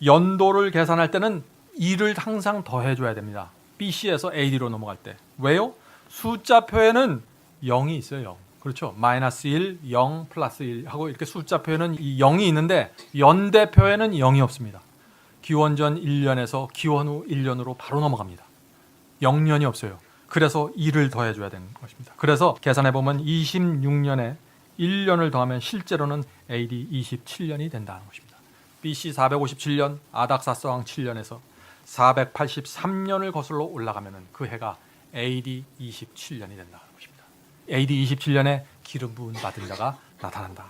A: 연도를 계산할 때는 1을 항상 더해줘야 됩니다. BC에서 AD로 넘어갈 때. 왜요? 숫자표에는 0이 있어요. 그렇죠. 마이너스 1, 0, 플러스 1 하고 이렇게 숫자표에는 0이 있는데 연대표에는 0이 없습니다. 기원전 1년에서 기원후 1년으로 바로 넘어갑니다. 0년이 없어요. 그래서 1을 더해줘야 되는 것입니다. 그래서 계산해보면 26년에 1년을 더하면 실제로는 AD 27년이 된다는 것입니다. BC 457년 아닥사스왕 7년에서 483년을 거슬러 올라가면 그 해가 AD 27년이 된다는 것입니다. AD 27년에 기름 부음 받은 자가 나타난다.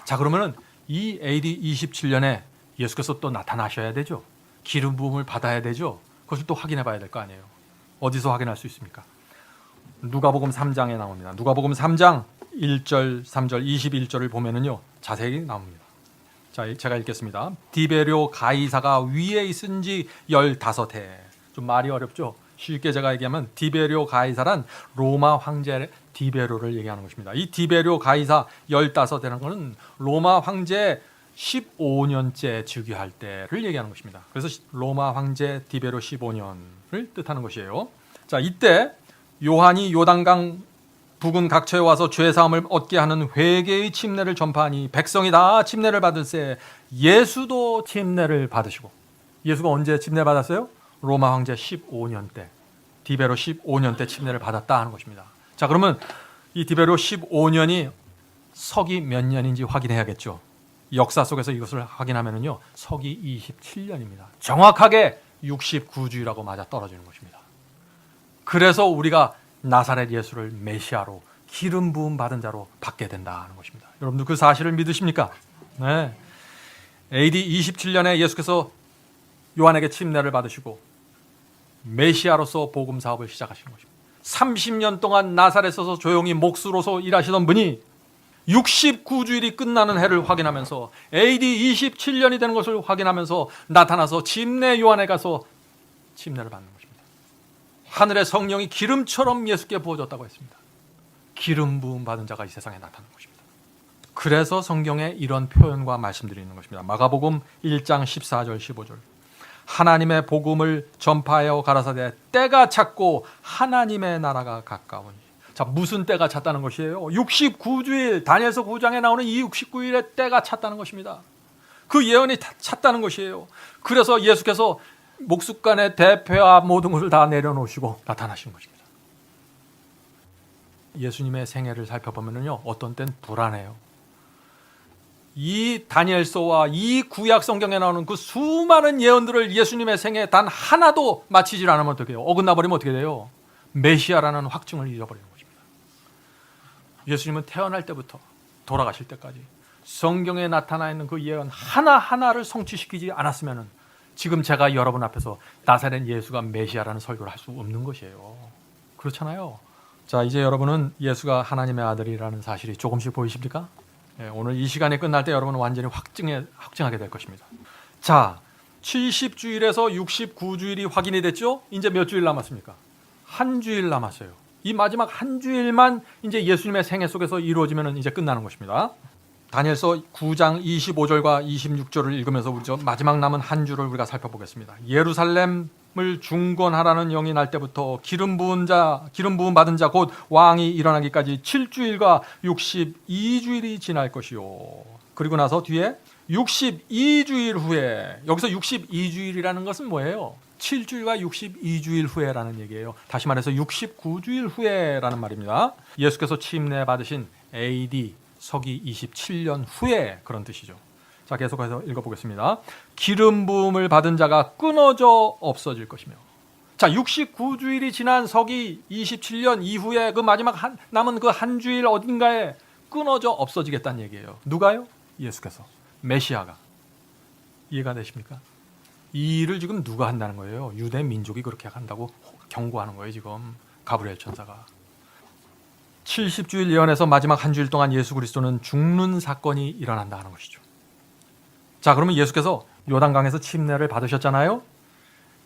A: 자, 그러면은 이 AD 27년에 예수께서 또 나타나셔야 되죠. 기름 부음을 받아야 되죠. 그것을 또 확인해 봐야 될 거 아니에요. 어디서 확인할 수 있습니까? 누가복음 3장에 나옵니다. 누가복음 3장 1절, 3절, 21절을 보면은요 자세히 나옵니다. 자, 제가 읽겠습니다. 디베료 가이사가 위에 있은 지 15해. 좀 말이 어렵죠? 쉽게 제가 얘기하면 디베료 가이사란 로마 황제 디베료를 얘기하는 것입니다. 이 디베료 가이사 15해라는 것은 로마 황제 15년째 즉위할 때를 얘기하는 것입니다. 그래서 로마 황제 디베료 15년을 뜻하는 것이에요. 자, 이때 요한이 요단강 북은 각처에 와서 죄사함을 얻게 하는 회개의 침례를 전파하니 백성이 다 침례를 받을세. 예수도 침례를 받으시고. 예수가 언제 침례 받았어요? 로마 황제 15년 때, 디베로 15년 때 침례를 받았다 하는 것입니다. 자, 그러면 이 디베로 15년이 서기 몇 년인지 확인해야겠죠. 역사 속에서 이것을 확인하면은요 서기 27년입니다. 정확하게 69주이라고 맞아 떨어지는 것입니다. 그래서 우리가 나사렛 예수를 메시아로 기름 부음 받은 자로 받게 된다는 것입니다. 여러분들 그 사실을 믿으십니까? 네. AD 27년에 예수께서 요한에게 침례를 받으시고 메시아로서 복음 사업을 시작하신 것입니다. 30년 동안 나사렛에서 조용히 목수로서 일하시던 분이 69주일이 끝나는 해를 확인하면서 AD 27년이 되는 것을 확인하면서 나타나서 침례 요한에 가서 침례를 받는 것입니다. 하늘의 성령이 기름처럼 예수께 부어졌다고 했습니다. 기름 부음 받은 자가 이 세상에 나타난 것입니다. 그래서 성경에 이런 표현과 말씀들이 있는 것입니다. 마가복음 1장 14절 15절. 하나님의 복음을 전파하여 가라사대 때가 찼고 하나님의 나라가 가까우니. 자, 무슨 때가 찼다는 것이에요? 69주일, 다니엘서 9장에 나오는 이 69일의 때가 찼다는 것입니다. 그 예언이 찼다는 것이에요. 그래서 예수께서 목숫간의 대표와 모든 것을 다 내려놓으시고 나타나신 것입니다. 예수님의 생애를 살펴보면요 어떤 때는 불안해요. 이 다니엘서와 이 구약 성경에 나오는 그 수많은 예언들을 예수님의 생애 단 하나도 마치질 않으면 어떻게 해요? 어긋나 버리면 어떻게 돼요? 메시아라는 확증을 잊어버리는 것입니다. 예수님은 태어날 때부터 돌아가실 때까지 성경에 나타나 있는 그 예언 하나하나를 성취시키지 않았으면 지금 제가 여러분 앞에서 나사렛 예수가 메시아라는 설교를 할 수 없는 것이에요. 그렇잖아요. 자, 이제 여러분은 예수가 하나님의 아들이라는 사실이 조금씩 보이십니까? 네, 오늘 이 시간이 끝날 때 여러분은 완전히 확증하게 될 것입니다. 자, 70주일에서 69주일이 확인이 됐죠? 이제 몇 주일 남았습니까? 한 주일 남았어요. 이 마지막 한 주일만 이제 예수님의 생애 속에서 이루어지면 이제 끝나는 것입니다. 다니엘서 9장 25절과 26절을 읽으면서 우리 마지막 남은 한 주를 우리가 살펴보겠습니다. 예루살렘을 중건하라는 영이 날 때부터 기름 부음 받은 자 곧 왕이 일어나기까지 7주일과 62주일이 지날 것이요. 그리고 나서 뒤에 62주일 후에, 여기서 62주일이라는 것은 뭐예요? 7주일과 62주일 후에라는 얘기예요. 다시 말해서 69주일 후에라는 말입니다. 예수께서 침례 받으신 AD 서기 27년 후에 그런 뜻이죠. 자, 계속해서 읽어보겠습니다. 기름 부음을 받은 자가 끊어져 없어질 것이며. 자, 69주일이 지난 서기 27년 이후에 그 마지막 남은 그 한 주일 어딘가에 끊어져 없어지겠다는 얘기예요. 누가요? 예수께서. 메시아가. 이해가 되십니까? 이 일을 지금 누가 한다는 거예요? 유대 민족이 그렇게 한다고 경고하는 거예요, 지금. 가브리엘 천사가. 70주일 예언에서 마지막 한 주일 동안 예수 그리스도는 죽는 사건이 일어난다 하는 것이죠. 자, 그러면 예수께서 요단강에서 침례를 받으셨잖아요.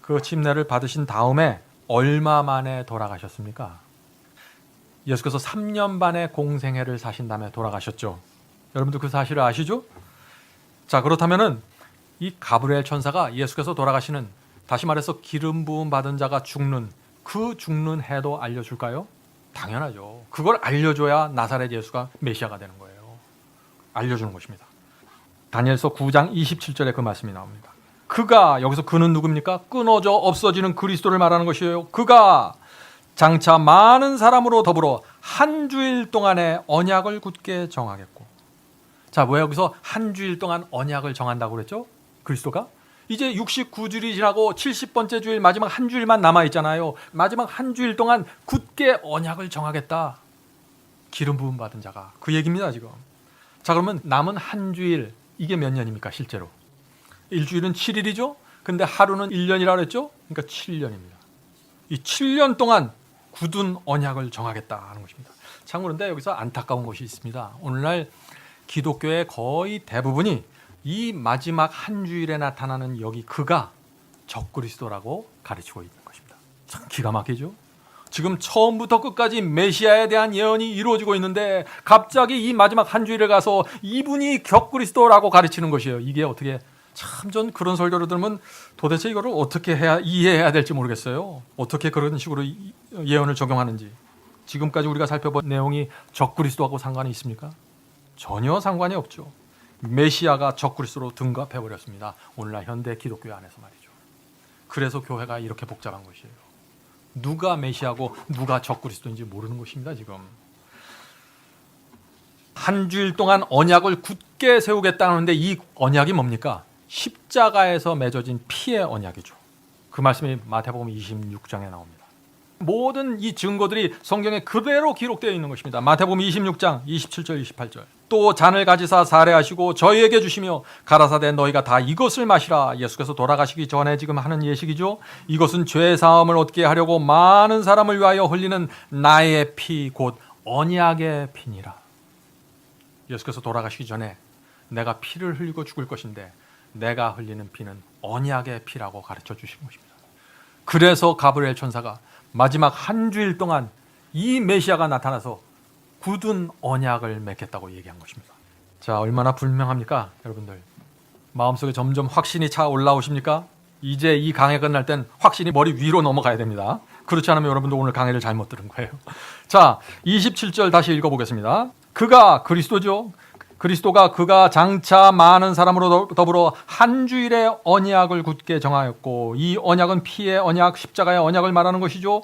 A: 그 침례를 받으신 다음에 얼마 만에 돌아가셨습니까? 예수께서 3년 반의 공생애를 사신 다음에 돌아가셨죠. 여러분들 그 사실을 아시죠? 자, 그렇다면은 이 가브리엘 천사가 예수께서 돌아가시는, 다시 말해서 기름 부음 받은 자가 죽는 그 죽는 해도 알려줄까요? 당연하죠. 그걸 알려줘야 나사렛 예수가 메시아가 되는 거예요. 알려주는 것입니다. 다니엘서 9장 27절에 그 말씀이 나옵니다. 그가, 여기서 그는 누굽니까? 끊어져 없어지는 그리스도를 말하는 것이에요. 그가 장차 많은 사람으로 더불어 한 주일 동안의 언약을 굳게 정하겠고. 자, 왜 여기서 한 주일 동안 언약을 정한다고 그랬죠? 그리스도가? 이제 69주일이 지나고 70번째 주일 마지막 한 주일만 남아있잖아요. 마지막 한 주일 동안 굳게 언약을 정하겠다. 기름 부음 받은 자가. 그 얘기입니다, 지금. 자, 그러면 남은 한 주일, 이게 몇 년입니까, 실제로? 일주일은 7일이죠? 근데 하루는 1년이라고 그랬죠? 그러니까 7년입니다. 이 7년 동안 굳은 언약을 정하겠다 하는 것입니다. 참 그런데 여기서 안타까운 것이 있습니다. 오늘날 기독교의 거의 대부분이 이 마지막 한 주일에 나타나는 여기 그가 적그리스도라고 가르치고 있는 것입니다. 참 기가 막히죠. 지금 처음부터 끝까지 메시아에 대한 예언이 이루어지고 있는데 갑자기 이 마지막 한 주일에 가서 이분이 적그리스도라고 가르치는 것이에요. 이게 어떻게, 참 전 그런 설교를 들으면 도대체 이거를 어떻게 이해해야 될지 모르겠어요. 어떻게 그런 식으로 예언을 적용하는지. 지금까지 우리가 살펴본 내용이 적그리스도하고 상관이 있습니까? 전혀 상관이 없죠. 메시아가 적그리스도로 등갑해버렸습니다. 오늘날 현대 기독교 안에서 말이죠. 그래서 교회가 이렇게 복잡한 것이에요. 누가 메시아고 누가 적그리스도인지 모르는 것입니다. 지금 한 주일 동안 언약을 굳게 세우겠다는데 이 언약이 뭡니까? 십자가에서 맺어진 피의 언약이죠. 그 말씀이 마태복음 26장에 나옵니다. 모든 이 증거들이 성경에 그대로 기록되어 있는 것입니다. 마태복음 26장 27절 28절. 또 잔을 가지사 사례하시고 저희에게 주시며 가라사대 너희가 다 이것을 마시라. 예수께서 돌아가시기 전에 지금 하는 예식이죠. 이것은 죄 사함을 얻게 하려고 많은 사람을 위하여 흘리는 나의 피 곧 언약의 피니라. 예수께서 돌아가시기 전에 내가 피를 흘리고 죽을 것인데 내가 흘리는 피는 언약의 피라고 가르쳐 주신 것입니다. 그래서 가브리엘 천사가 마지막 한 주일 동안 이 메시아가 나타나서 굳은 언약을 맺겠다고 얘기한 것입니다. 자, 얼마나 분명합니까? 여러분들 마음속에 점점 확신이 차 올라오십니까? 이제 이 강해 끝날 땐 확신이 머리 위로 넘어가야 됩니다. 그렇지 않으면 여러분들 오늘 강해를 잘못 들은 거예요. 자, 27절 다시 읽어보겠습니다. 그가 그리스도죠. 그리스도가 그가 장차 많은 사람으로 더불어 한 주일의 언약을 굳게 정하였고, 이 언약은 피의 언약, 십자가의 언약을 말하는 것이죠.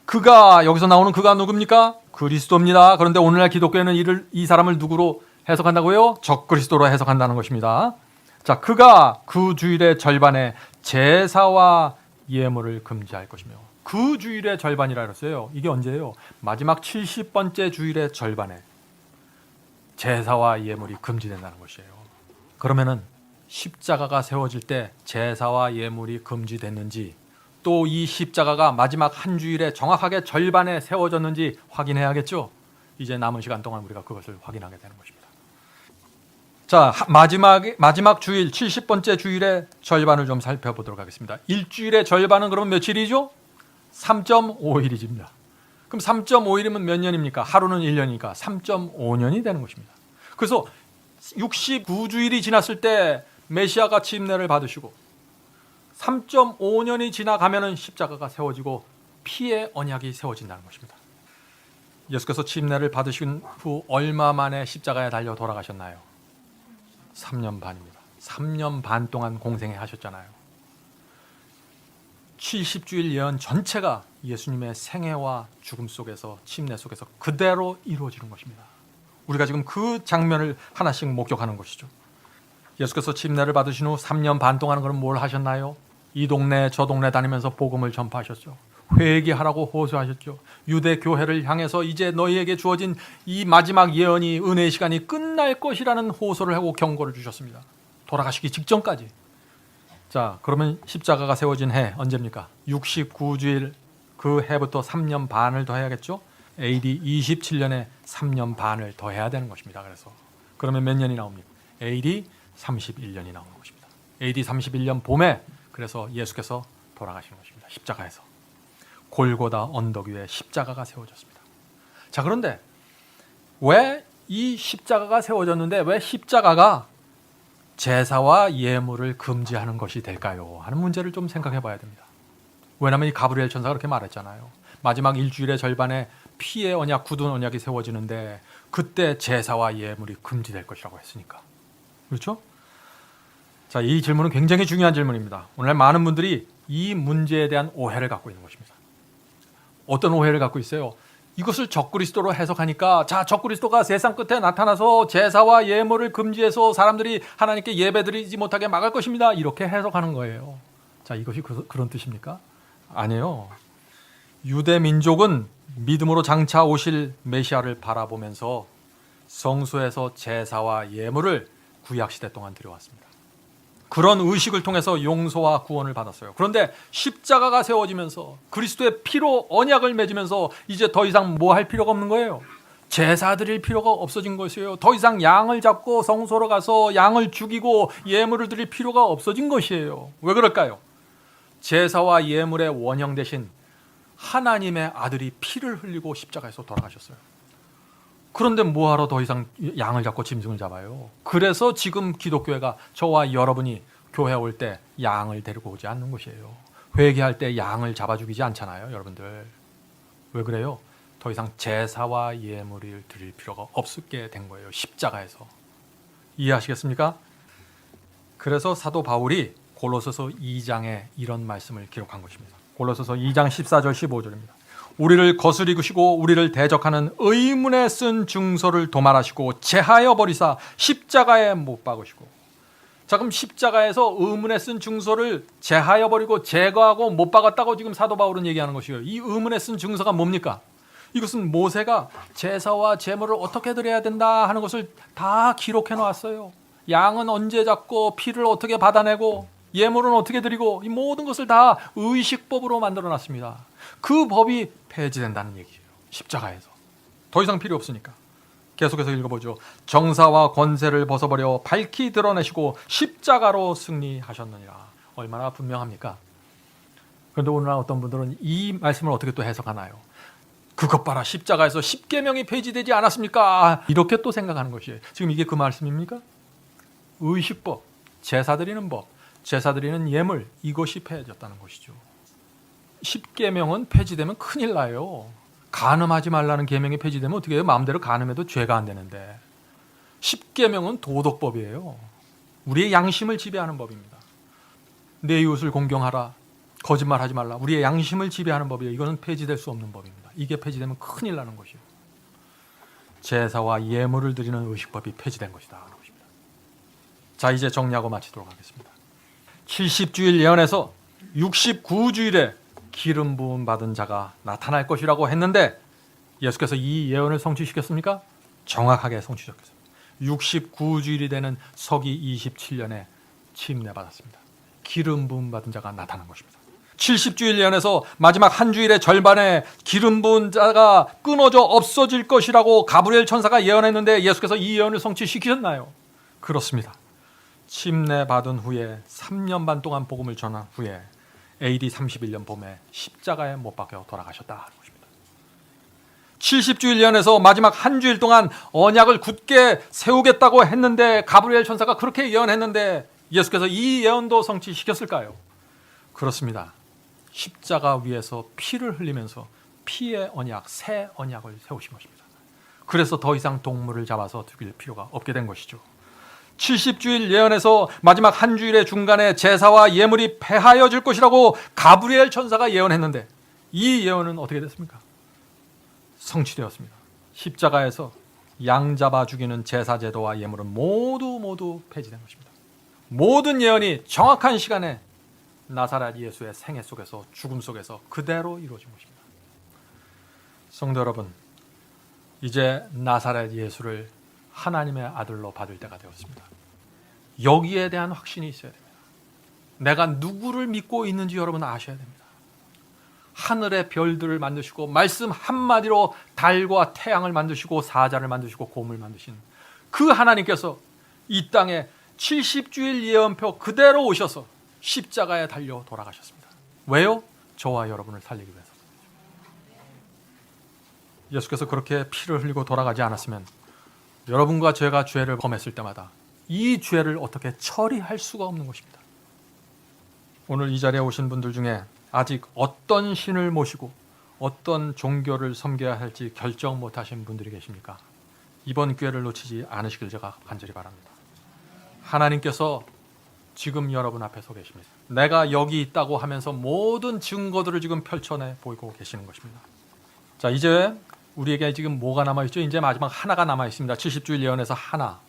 A: 그가, 여기서 나오는 그가 누굽니까? 그리스도입니다. 그런데 오늘날 기독교에는 이 사람을 누구로 해석한다고요? 적그리스도로 해석한다는 것입니다. 자, 그가 그 주일의 절반에 제사와 예물을 금지할 것이며, 그 주일의 절반이라 그랬어요. 이게 언제예요? 마지막 70번째 주일의 절반에 제사와 예물이 금지된다는 것이에요. 그러면은 십자가가 세워질 때 제사와 예물이 금지됐는지, 또 이 십자가가 마지막 한 주일에 정확하게 절반에 세워졌는지 확인해야겠죠. 이제 남은 시간 동안 우리가 그것을 확인하게 되는 것입니다. 자, 마지막 주일 70번째 주일의 절반을 좀 살펴보도록 하겠습니다. 일주일의 절반은 그럼 며칠이죠? 3.5일이집니다. 그럼 3.5일이면 몇 년입니까? 하루는 1년이니까 3.5년이 되는 것입니다. 그래서 69주일이 지났을 때 메시아가 침례를 받으시고 3.5년이 지나가면은 십자가가 세워지고 피의 언약이 세워진다는 것입니다. 예수께서 침례를 받으신 후 얼마 만에 십자가에 달려 돌아가셨나요? 3년 반입니다. 3년 반 동안 공생애 하셨잖아요. 70주일 예언 전체가 예수님의 생애와 죽음 속에서, 침례 속에서 그대로 이루어지는 것입니다. 우리가 지금 그 장면을 하나씩 목격하는 것이죠. 예수께서 침례를 받으신 후 3년 반 동안 그럼 뭘 하셨나요? 이 동네 저 동네 다니면서 복음을 전파하셨죠. 회개하라고 호소하셨죠. 유대 교회를 향해서 이제 너희에게 주어진 이 마지막 예언이, 은혜의 시간이 끝날 것이라는 호소를 하고 경고를 주셨습니다. 돌아가시기 직전까지. 자, 그러면 십자가가 세워진 해 언제입니까? 69주일, 그 해부터 3년 반을 더해야겠죠? AD 27년에 3년 반을 더해야 되는 것입니다. 그래서 그러면 몇 년이 나옵니까? AD 31년이 나오는 것입니다. AD 31년 봄에 그래서 예수께서 돌아가시는 것입니다. 십자가에서. 골고다 언덕 위에 십자가가 세워졌습니다. 자, 그런데 왜 이 십자가가 세워졌는데 왜 십자가가 제사와 예물을 금지하는 것이 될까요? 하는 문제를 좀 생각해 봐야 됩니다. 왜냐하면 이 가브리엘 천사가 그렇게 말했잖아요. 마지막 일주일의 절반에 피의 언약, 굳은 언약이 세워지는데 그때 제사와 예물이 금지될 것이라고 했으니까. 그렇죠? 자, 이 질문은 굉장히 중요한 질문입니다. 오늘 많은 분들이 이 문제에 대한 오해를 갖고 있는 것입니다. 어떤 오해를 갖고 있어요? 이것을 적그리스도로 해석하니까, 자, 적그리스도가 세상 끝에 나타나서 제사와 예물을 금지해서 사람들이 하나님께 예배드리지 못하게 막을 것입니다. 이렇게 해석하는 거예요. 자, 이것이 그런 뜻입니까? 아니에요. 유대 민족은 믿음으로 장차 오실 메시아를 바라보면서 성소에서 제사와 예물을 구약시대 동안 드려왔습니다. 그런 의식을 통해서 용서와 구원을 받았어요. 그런데 십자가가 세워지면서 그리스도의 피로 언약을 맺으면서 이제 더 이상 뭐 할 필요가 없는 거예요. 제사 드릴 필요가 없어진 것이에요. 더 이상 양을 잡고 성소로 가서 양을 죽이고 예물을 드릴 필요가 없어진 것이에요. 왜 그럴까요? 제사와 예물의 원형 대신 하나님의 아들이 피를 흘리고 십자가에서 돌아가셨어요. 그런데 뭐하러 더 이상 양을 잡고 짐승을 잡아요? 그래서 지금 기독교회가 저와 여러분이 교회 올 때 양을 데리고 오지 않는 것이에요. 회개할 때 양을 잡아 죽이지 않잖아요, 여러분들. 왜 그래요? 더 이상 제사와 예물을 드릴 필요가 없게 된 거예요, 십자가에서. 이해하시겠습니까? 그래서 사도 바울이 골로새서 2장에 이런 말씀을 기록한 것입니다. 골로새서 2장 14절 15절입니다. 우리를 거스리시고 우리를 대적하는 의문에 쓴 증서를 도말하시고 제하여 버리사 십자가에 못 박으시고. 자, 그럼 십자가에서 의문에 쓴 증서를 제하여 버리고 제거하고 못 박았다고 지금 사도 바울은 얘기하는 것이에요. 이 의문에 쓴 증서가 뭡니까? 이것은 모세가 제사와 제물을 어떻게 드려야 된다 하는 것을 다 기록해 놓았어요. 양은 언제 잡고 피를 어떻게 받아내고 예물은 어떻게 드리고 이 모든 것을 다 의식법으로 만들어 놨습니다. 그 법이 폐지된다는 얘기예요. 십자가에서. 더 이상 필요 없으니까. 계속해서 읽어보죠. 정사와 권세를 벗어버려 밝히 드러내시고 십자가로 승리하셨느니라. 얼마나 분명합니까? 그런데 오늘날 어떤 분들은 이 말씀을 어떻게 또 해석하나요? 그것 봐라, 십자가에서 십계명이 폐지되지 않았습니까? 이렇게 또 생각하는 것이에요. 지금 이게 그 말씀입니까? 의식법, 제사 드리는 법, 제사 드리는 예물, 이것이 폐해졌다는 것이죠. 십계명은 폐지되면 큰일 나요. 간음하지 말라는 계명이 폐지되면 어떻게 해요? 마음대로 간음해도 죄가 안 되는데. 십계명은 도덕법이에요. 우리의 양심을 지배하는 법입니다. 내 이웃을 공경하라, 거짓말하지 말라, 우리의 양심을 지배하는 법이에요. 이거는 폐지될 수 없는 법입니다. 이게 폐지되면 큰일 나는 것이에요. 제사와 예물을 드리는 의식법이 폐지된 것이다. 자, 이제 정리하고 마치도록 하겠습니다. 70주일 예언에서 69주일에 기름 부음 받은 자가 나타날 것이라고 했는데 예수께서 이 예언을 성취시켰습니까? 정확하게 성취시켰습니다. 69주일이 되는 서기 27년에 침례받았습니다. 기름 부음 받은 자가 나타난 것입니다. 70주일 예언에서 마지막 한 주일의 절반에 기름 부은 자가 끊어져 없어질 것이라고 가브리엘 천사가 예언했는데 예수께서 이 예언을 성취시키셨나요? 그렇습니다. 침례받은 후에 3년 반 동안 복음을 전한 후에 AD 31년 봄에 십자가에 못 박혀 돌아가셨다. 70주일 예언에서 마지막 한 주일 동안 언약을 굳게 세우겠다고 했는데 가브리엘 천사가 그렇게 예언했는데 예수께서 이 예언도 성취시켰을까요? 그렇습니다. 십자가 위에서 피를 흘리면서 피의 언약, 새 언약을 세우신 것입니다. 그래서 더 이상 동물을 잡아서 죽일 필요가 없게 된 것이죠. 70주일 예언에서 마지막 한 주일의 중간에 제사와 예물이 폐하여질 것이라고 가브리엘 천사가 예언했는데 이 예언은 어떻게 됐습니까? 성취되었습니다. 십자가에서 양 잡아 죽이는 제사 제도와 예물은 모두 폐지된 것입니다. 모든 예언이 정확한 시간에 나사렛 예수의 생애 속에서 죽음 속에서 그대로 이루어진 것입니다. 성도 여러분, 이제 나사렛 예수를 하나님의 아들로 받을 때가 되었습니다. 여기에 대한 확신이 있어야 됩니다. 내가 누구를 믿고 있는지 여러분 아셔야 됩니다. 하늘의 별들을 만드시고 말씀 한마디로 달과 태양을 만드시고 사자를 만드시고 곰을 만드신 그 하나님께서 이 땅에 70주일 예언표 그대로 오셔서 십자가에 달려 돌아가셨습니다. 왜요? 저와 여러분을 살리기 위해서. 예수께서 그렇게 피를 흘리고 돌아가지 않았으면 여러분과 제가 죄를 범했을 때마다 이 죄를 어떻게 처리할 수가 없는 것입니다. 오늘 이 자리에 오신 분들 중에 아직 어떤 신을 모시고 어떤 종교를 섬겨야 할지 결정 못하신 분들이 계십니까? 이번 기회를 놓치지 않으시길 제가 간절히 바랍니다. 하나님께서 지금 여러분 앞에 서 계십니다. 내가 여기 있다고 하면서 모든 증거들을 지금 펼쳐내 보이고 계시는 것입니다. 자, 이제 우리에게 지금 뭐가 남아있죠? 이제 마지막 하나가 남아있습니다. 70주일 예언에서 하나,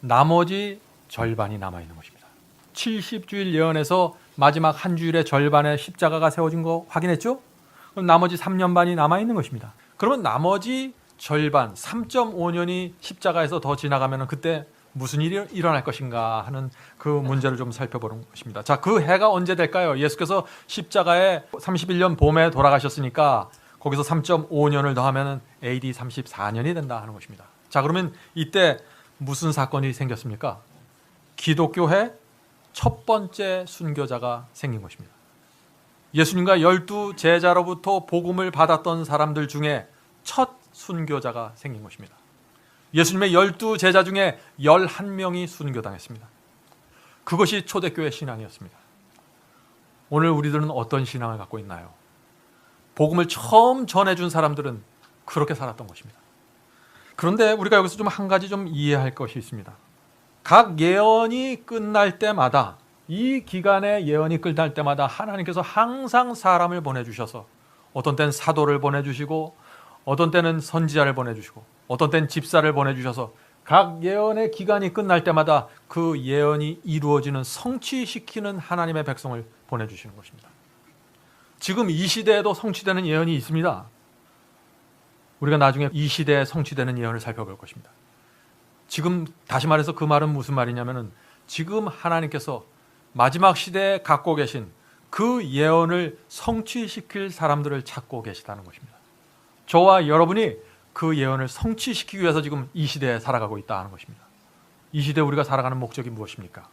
A: 나머지 절반이 남아있는 것입니다. 70주일 예언에서 마지막 한 주일의 절반에 십자가가 세워진 거 확인했죠? 그럼 나머지 3년 반이 남아있는 것입니다. 그러면 나머지 절반, 3.5년이 십자가에서 더 지나가면 그때 무슨 일이 일어날 것인가 하는 그 문제를 좀 살펴보는 것입니다. 자, 그 해가 언제 될까요? 예수께서 십자가에 31년 봄에 돌아가셨으니까 거기서 3.5년을 더하면 AD 34년이 된다 하는 것입니다. 자, 그러면 이때 무슨 사건이 생겼습니까? 기독교의 첫 번째 순교자가 생긴 것입니다. 예수님과 12 제자로부터 복음을 받았던 사람들 중에 첫 순교자가 생긴 것입니다. 예수님의 12 제자 중에 11명이 순교당했습니다. 그것이 초대교회 신앙이었습니다. 오늘 우리들은 어떤 신앙을 갖고 있나요? 복음을 처음 전해준 사람들은 그렇게 살았던 것입니다. 그런데 우리가 여기서 좀 한 가지 좀 이해할 것이 있습니다. 각 예언이 끝날 때마다, 이 기간의 예언이 끝날 때마다 하나님께서 항상 사람을 보내주셔서 어떤 때는 사도를 보내주시고 어떤 때는 선지자를 보내주시고 어떤 때는 집사를 보내주셔서 각 예언의 기간이 끝날 때마다 그 예언이 이루어지는, 성취시키는 하나님의 백성을 보내주시는 것입니다. 지금 이 시대에도 성취되는 예언이 있습니다. 우리가 나중에 이 시대에 성취되는 예언을 살펴볼 것입니다. 지금 다시 말해서 그 말은 무슨 말이냐면은 지금 하나님께서 마지막 시대에 갖고 계신 그 예언을 성취시킬 사람들을 찾고 계시다는 것입니다. 저와 여러분이 그 예언을 성취시키기 위해서 지금 이 시대에 살아가고 있다는 것입니다. 이 시대에 우리가 살아가는 목적이 무엇입니까?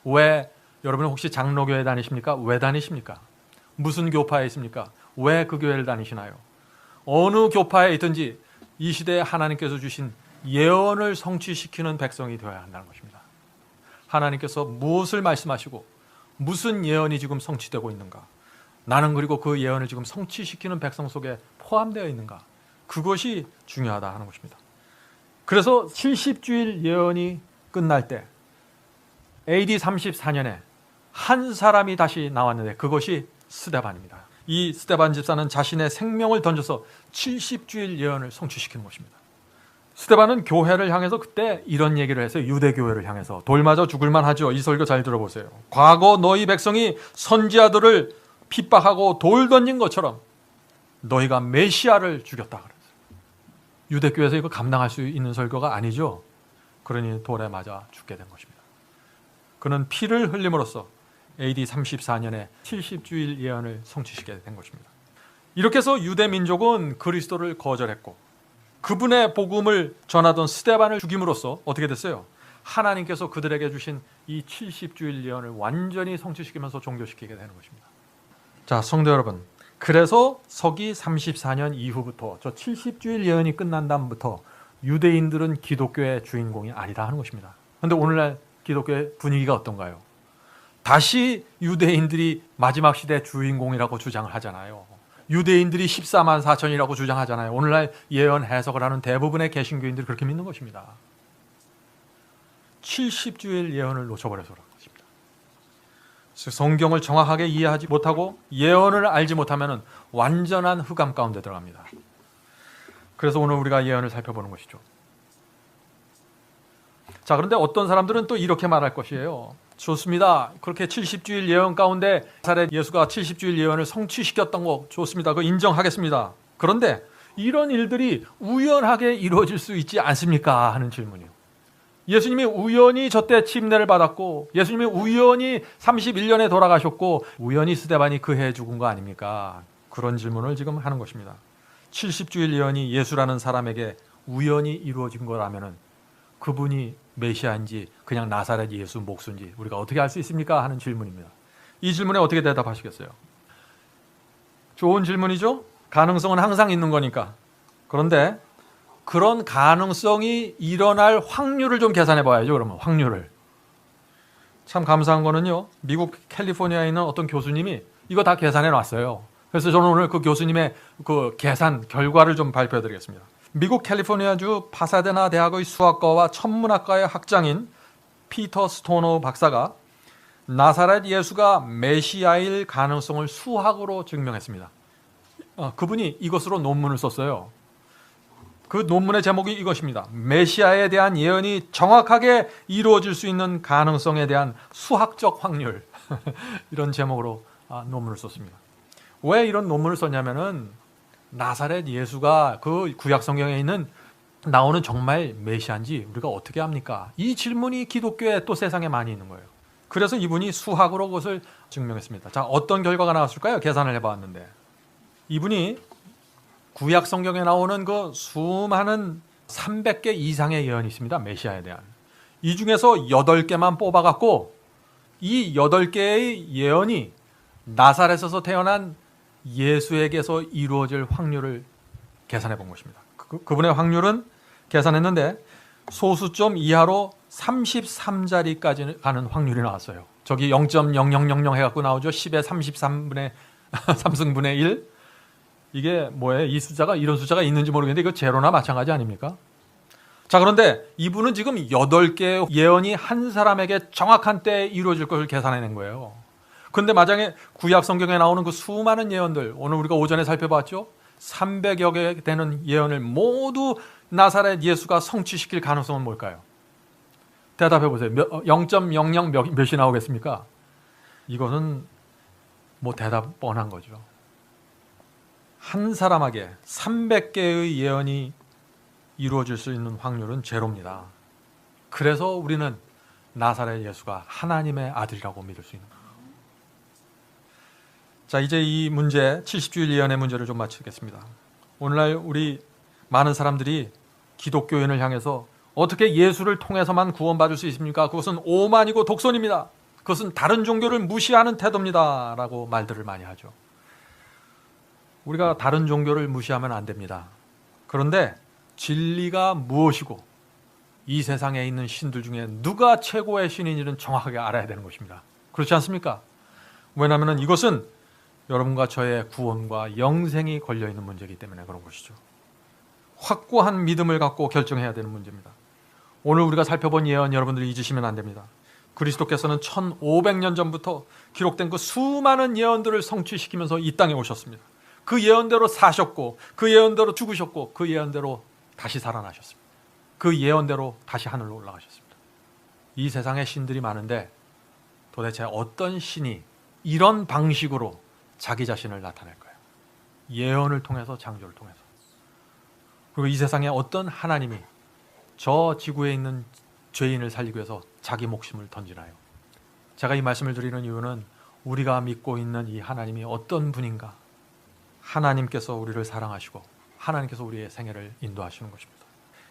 A: 왜 여러분은 혹시 장로교회 다니십니까? 왜 다니십니까? 무슨 교파에 있습니까? 왜 그 교회를 다니시나요? 어느 교파에 있든지 이 시대에 하나님께서 주신 예언을 성취시키는 백성이 되어야 한다는 것입니다. 하나님께서 무엇을 말씀하시고 무슨 예언이 지금 성취되고 있는가? 나는 그리고 그 예언을 지금 성취시키는 백성 속에 포함되어 있는가? 그것이 중요하다 하는 것입니다. 그래서 70주일 예언이 끝날 때 AD 34년에 한 사람이 다시 나왔는데 그것이 스데반입니다. 이 스데반 집사는 자신의 생명을 던져서 70주일 예언을 성취시키는 것입니다. 스데반은 교회를 향해서 그때 이런 얘기를 했어요. 유대교회를 향해서. 돌 맞아 죽을만 하죠. 이 설교 잘 들어보세요. 과거 너희 백성이 선지자들을 핍박하고 돌 던진 것처럼 너희가 메시아를 죽였다 그랬어요. 유대교회에서 이거 감당할 수 있는 설교가 아니죠. 그러니 돌에 맞아 죽게 된 것입니다. 그는 피를 흘림으로써 AD 34년에 70주일 예언을 성취시키게 된 것입니다. 이렇게 해서 유대 민족은 그리스도를 거절했고 그분의 복음을 전하던 스데반을 죽임으로써 어떻게 됐어요? 하나님께서 그들에게 주신 이 70주일 예언을 완전히 성취시키면서 종교시키게 되는 것입니다. 자, 성도 여러분, 그래서 서기 34년 이후부터 저 70주일 예언이 끝난 다음부터 유대인들은 기독교의 주인공이 아니다 하는 것입니다. 그런데 오늘날 기독교의 분위기가 어떤가요? 다시 유대인들이 마지막 시대 주인공이라고 주장을 하잖아요. 유대인들이 14만 4천이라고 주장하잖아요. 오늘날 예언 해석을 하는 대부분의 개신교인들이 그렇게 믿는 것입니다. 70주일 예언을 놓쳐버려서 그런 것입니다. 성경을 정확하게 이해하지 못하고 예언을 알지 못하면 완전한 흑암 가운데 들어갑니다. 그래서 오늘 우리가 예언을 살펴보는 것이죠. 자, 그런데 어떤 사람들은 또 이렇게 말할 것이에요. 좋습니다. 그렇게 70주일 예언 가운데 나사렛 예수가 70주일 예언을 성취시켰던 거 좋습니다. 그거 인정하겠습니다. 그런데 이런 일들이 우연하게 이루어질 수 있지 않습니까? 하는 질문이요. 예수님이 우연히 저때 침례를 받았고 예수님이 우연히 31년에 돌아가셨고 우연히 스데반이 그 해에 죽은 거 아닙니까? 그런 질문을 지금 하는 것입니다. 70주일 예언이 예수라는 사람에게 우연히 이루어진 거라면 그분이 메시아인지 그냥 나사렛 예수 목수인지 우리가 어떻게 알 수 있습니까? 하는 질문입니다. 이 질문에 어떻게 대답하시겠어요? 좋은 질문이죠? 가능성은 항상 있는 거니까. 그런데 그런 가능성이 일어날 확률을 좀 계산해 봐야죠. 그러면 확률을. 참 감사한 거는요. 미국 캘리포니아에 있는 어떤 교수님이 이거 다 계산해 놨어요. 그래서 저는 오늘 그 교수님의 그 계산 결과를 좀 발표해 드리겠습니다. 미국 캘리포니아주 파사데나 대학의 수학과와 천문학과의 학장인 피터 스토너 박사가 나사렛 예수가 메시아일 가능성을 수학으로 증명했습니다. 그분이 이것으로 논문을 썼어요. 그 논문의 제목이 이것입니다. 메시아에 대한 예언이 정확하게 이루어질 수 있는 가능성에 대한 수학적 확률. 이런 제목으로 논문을 썼습니다. 왜 이런 논문을 썼냐면은 나사렛 예수가 그 구약 성경에 있는 나오는 정말 메시아인지 우리가 어떻게 합니까? 이 질문이 기독교에 또 세상에 많이 있는 거예요. 그래서 이분이 수학으로 그것을 증명했습니다. 자, 어떤 결과가 나왔을까요? 계산을 해봤는데 이분이 구약 성경에 나오는 그 수많은 300개 이상의 예언이 있습니다. 메시아에 대한. 이 중에서 8개만 뽑아갖고 이 8개의 예언이 나사렛에서 태어난 예수에게서 이루어질 확률을 계산해 본 것입니다. 그분의 확률은 계산했는데 소수점 이하로 33자리까지 가는 확률이 나왔어요. 저기 0.0000 해갖고 나오죠. 10의 33분의 3승분의 1. 이게 뭐예요? 이 숫자가 이런 숫자가 있는지 모르겠는데 이거 제로나 마찬가지 아닙니까? 자, 그런데 이분은 지금 8개의 예언이 한 사람에게 정확한 때에 이루어질 것을 계산해낸 거예요. 그런데 만약에 구약 성경에 나오는 그 수많은 예언들, 오늘 우리가 오전에 살펴봤죠? 300여 개 되는 예언을 모두 나사렛 예수가 성취시킬 가능성은 뭘까요? 대답해 보세요. 0.00 몇이 나오겠습니까? 이거는 뭐 대답 뻔한 거죠. 한 사람에게 300개의 예언이 이루어질 수 있는 확률은 제로입니다. 그래서 우리는 나사렛 예수가 하나님의 아들이라고 믿을 수 있는 거예요. 자, 이제 이 문제, 70주일 예언의 문제를 좀 마치겠습니다. 오늘날 우리 많은 사람들이 기독교인을 향해서 어떻게 예수를 통해서만 구원받을 수 있습니까? 그것은 오만이고 독선입니다. 그것은 다른 종교를 무시하는 태도입니다. 라고 말들을 많이 하죠. 우리가 다른 종교를 무시하면 안 됩니다. 그런데 진리가 무엇이고 이 세상에 있는 신들 중에 누가 최고의 신인지는 정확하게 알아야 되는 것입니다. 그렇지 않습니까? 왜냐하면 이것은 여러분과 저의 구원과 영생이 걸려있는 문제이기 때문에 그런 것이죠. 확고한 믿음을 갖고 결정해야 되는 문제입니다. 오늘 우리가 살펴본 예언 여러분들이 잊으시면 안 됩니다. 그리스도께서는 1500년 전부터 기록된 그 수많은 예언들을 성취시키면서 이 땅에 오셨습니다. 그 예언대로 사셨고 그 예언대로 죽으셨고 그 예언대로 다시 살아나셨습니다. 그 예언대로 다시 하늘로 올라가셨습니다. 이 세상에 신들이 많은데 도대체 어떤 신이 이런 방식으로 자기 자신을 나타낼까요? 예언을 통해서, 창조를 통해서. 그리고 이 세상에 어떤 하나님이 저 지구에 있는 죄인을 살리기 위해서 자기 목숨을 던지나요? 제가 이 말씀을 드리는 이유는 우리가 믿고 있는 이 하나님이 어떤 분인가? 하나님께서 우리를 사랑하시고 하나님께서 우리의 생애를 인도하시는 것입니다.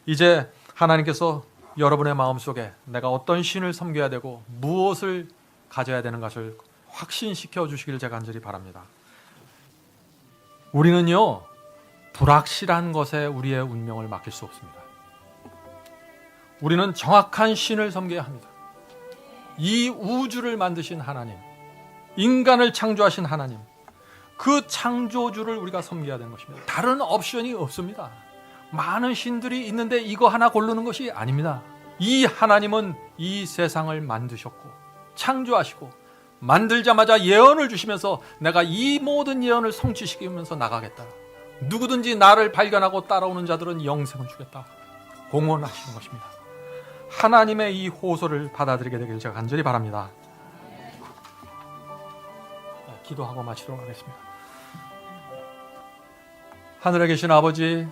A: 이제 하나님께서 여러분의 마음속에 내가 어떤 신을 섬겨야 되고 무엇을 가져야 되는 것을 확신시켜 주시기를 제가 간절히 바랍니다. 우리는요, 불확실한 것에 우리의 운명을 맡길 수 없습니다. 우리는 정확한 신을 섬겨야 합니다. 이 우주를 만드신 하나님, 인간을 창조하신 하나님, 그 창조주를 우리가 섬겨야 되는 것입니다. 다른 옵션이 없습니다. 많은 신들이 있는데 이거 하나 고르는 것이 아닙니다. 이 하나님은 이 세상을 만드셨고 창조하시고 만들자마자 예언을 주시면서 내가 이 모든 예언을 성취시키면서 나가겠다. 누구든지 나를 발견하고 따라오는 자들은 영생을 주겠다. 공언하시는 것입니다. 하나님의 이 호소를 받아들이게 되기를 제가 간절히 바랍니다. 기도하고 마치도록 하겠습니다. 하늘에 계신 아버지,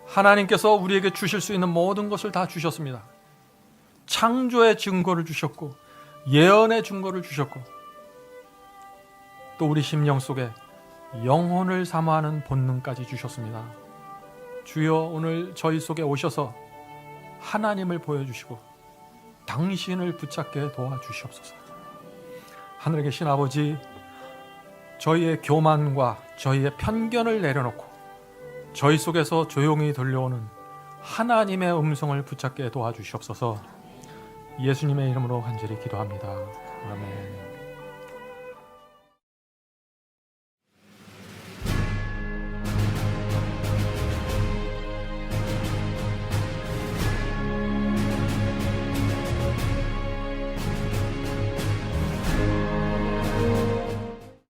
A: 하나님께서 우리에게 주실 수 있는 모든 것을 다 주셨습니다. 창조의 증거를 주셨고 예언의 증거를 주셨고 또 우리 심령 속에 영혼을 사모하는 본능까지 주셨습니다. 주여, 오늘 저희 속에 오셔서 하나님을 보여주시고 당신을 붙잡게 도와주시옵소서. 하늘에 계신 아버지, 저희의 교만과 저희의 편견을 내려놓고 저희 속에서 조용히 들려오는 하나님의 음성을 붙잡게 도와주시옵소서. 예수님의 이름으로 간절히 기도합니다. 아멘.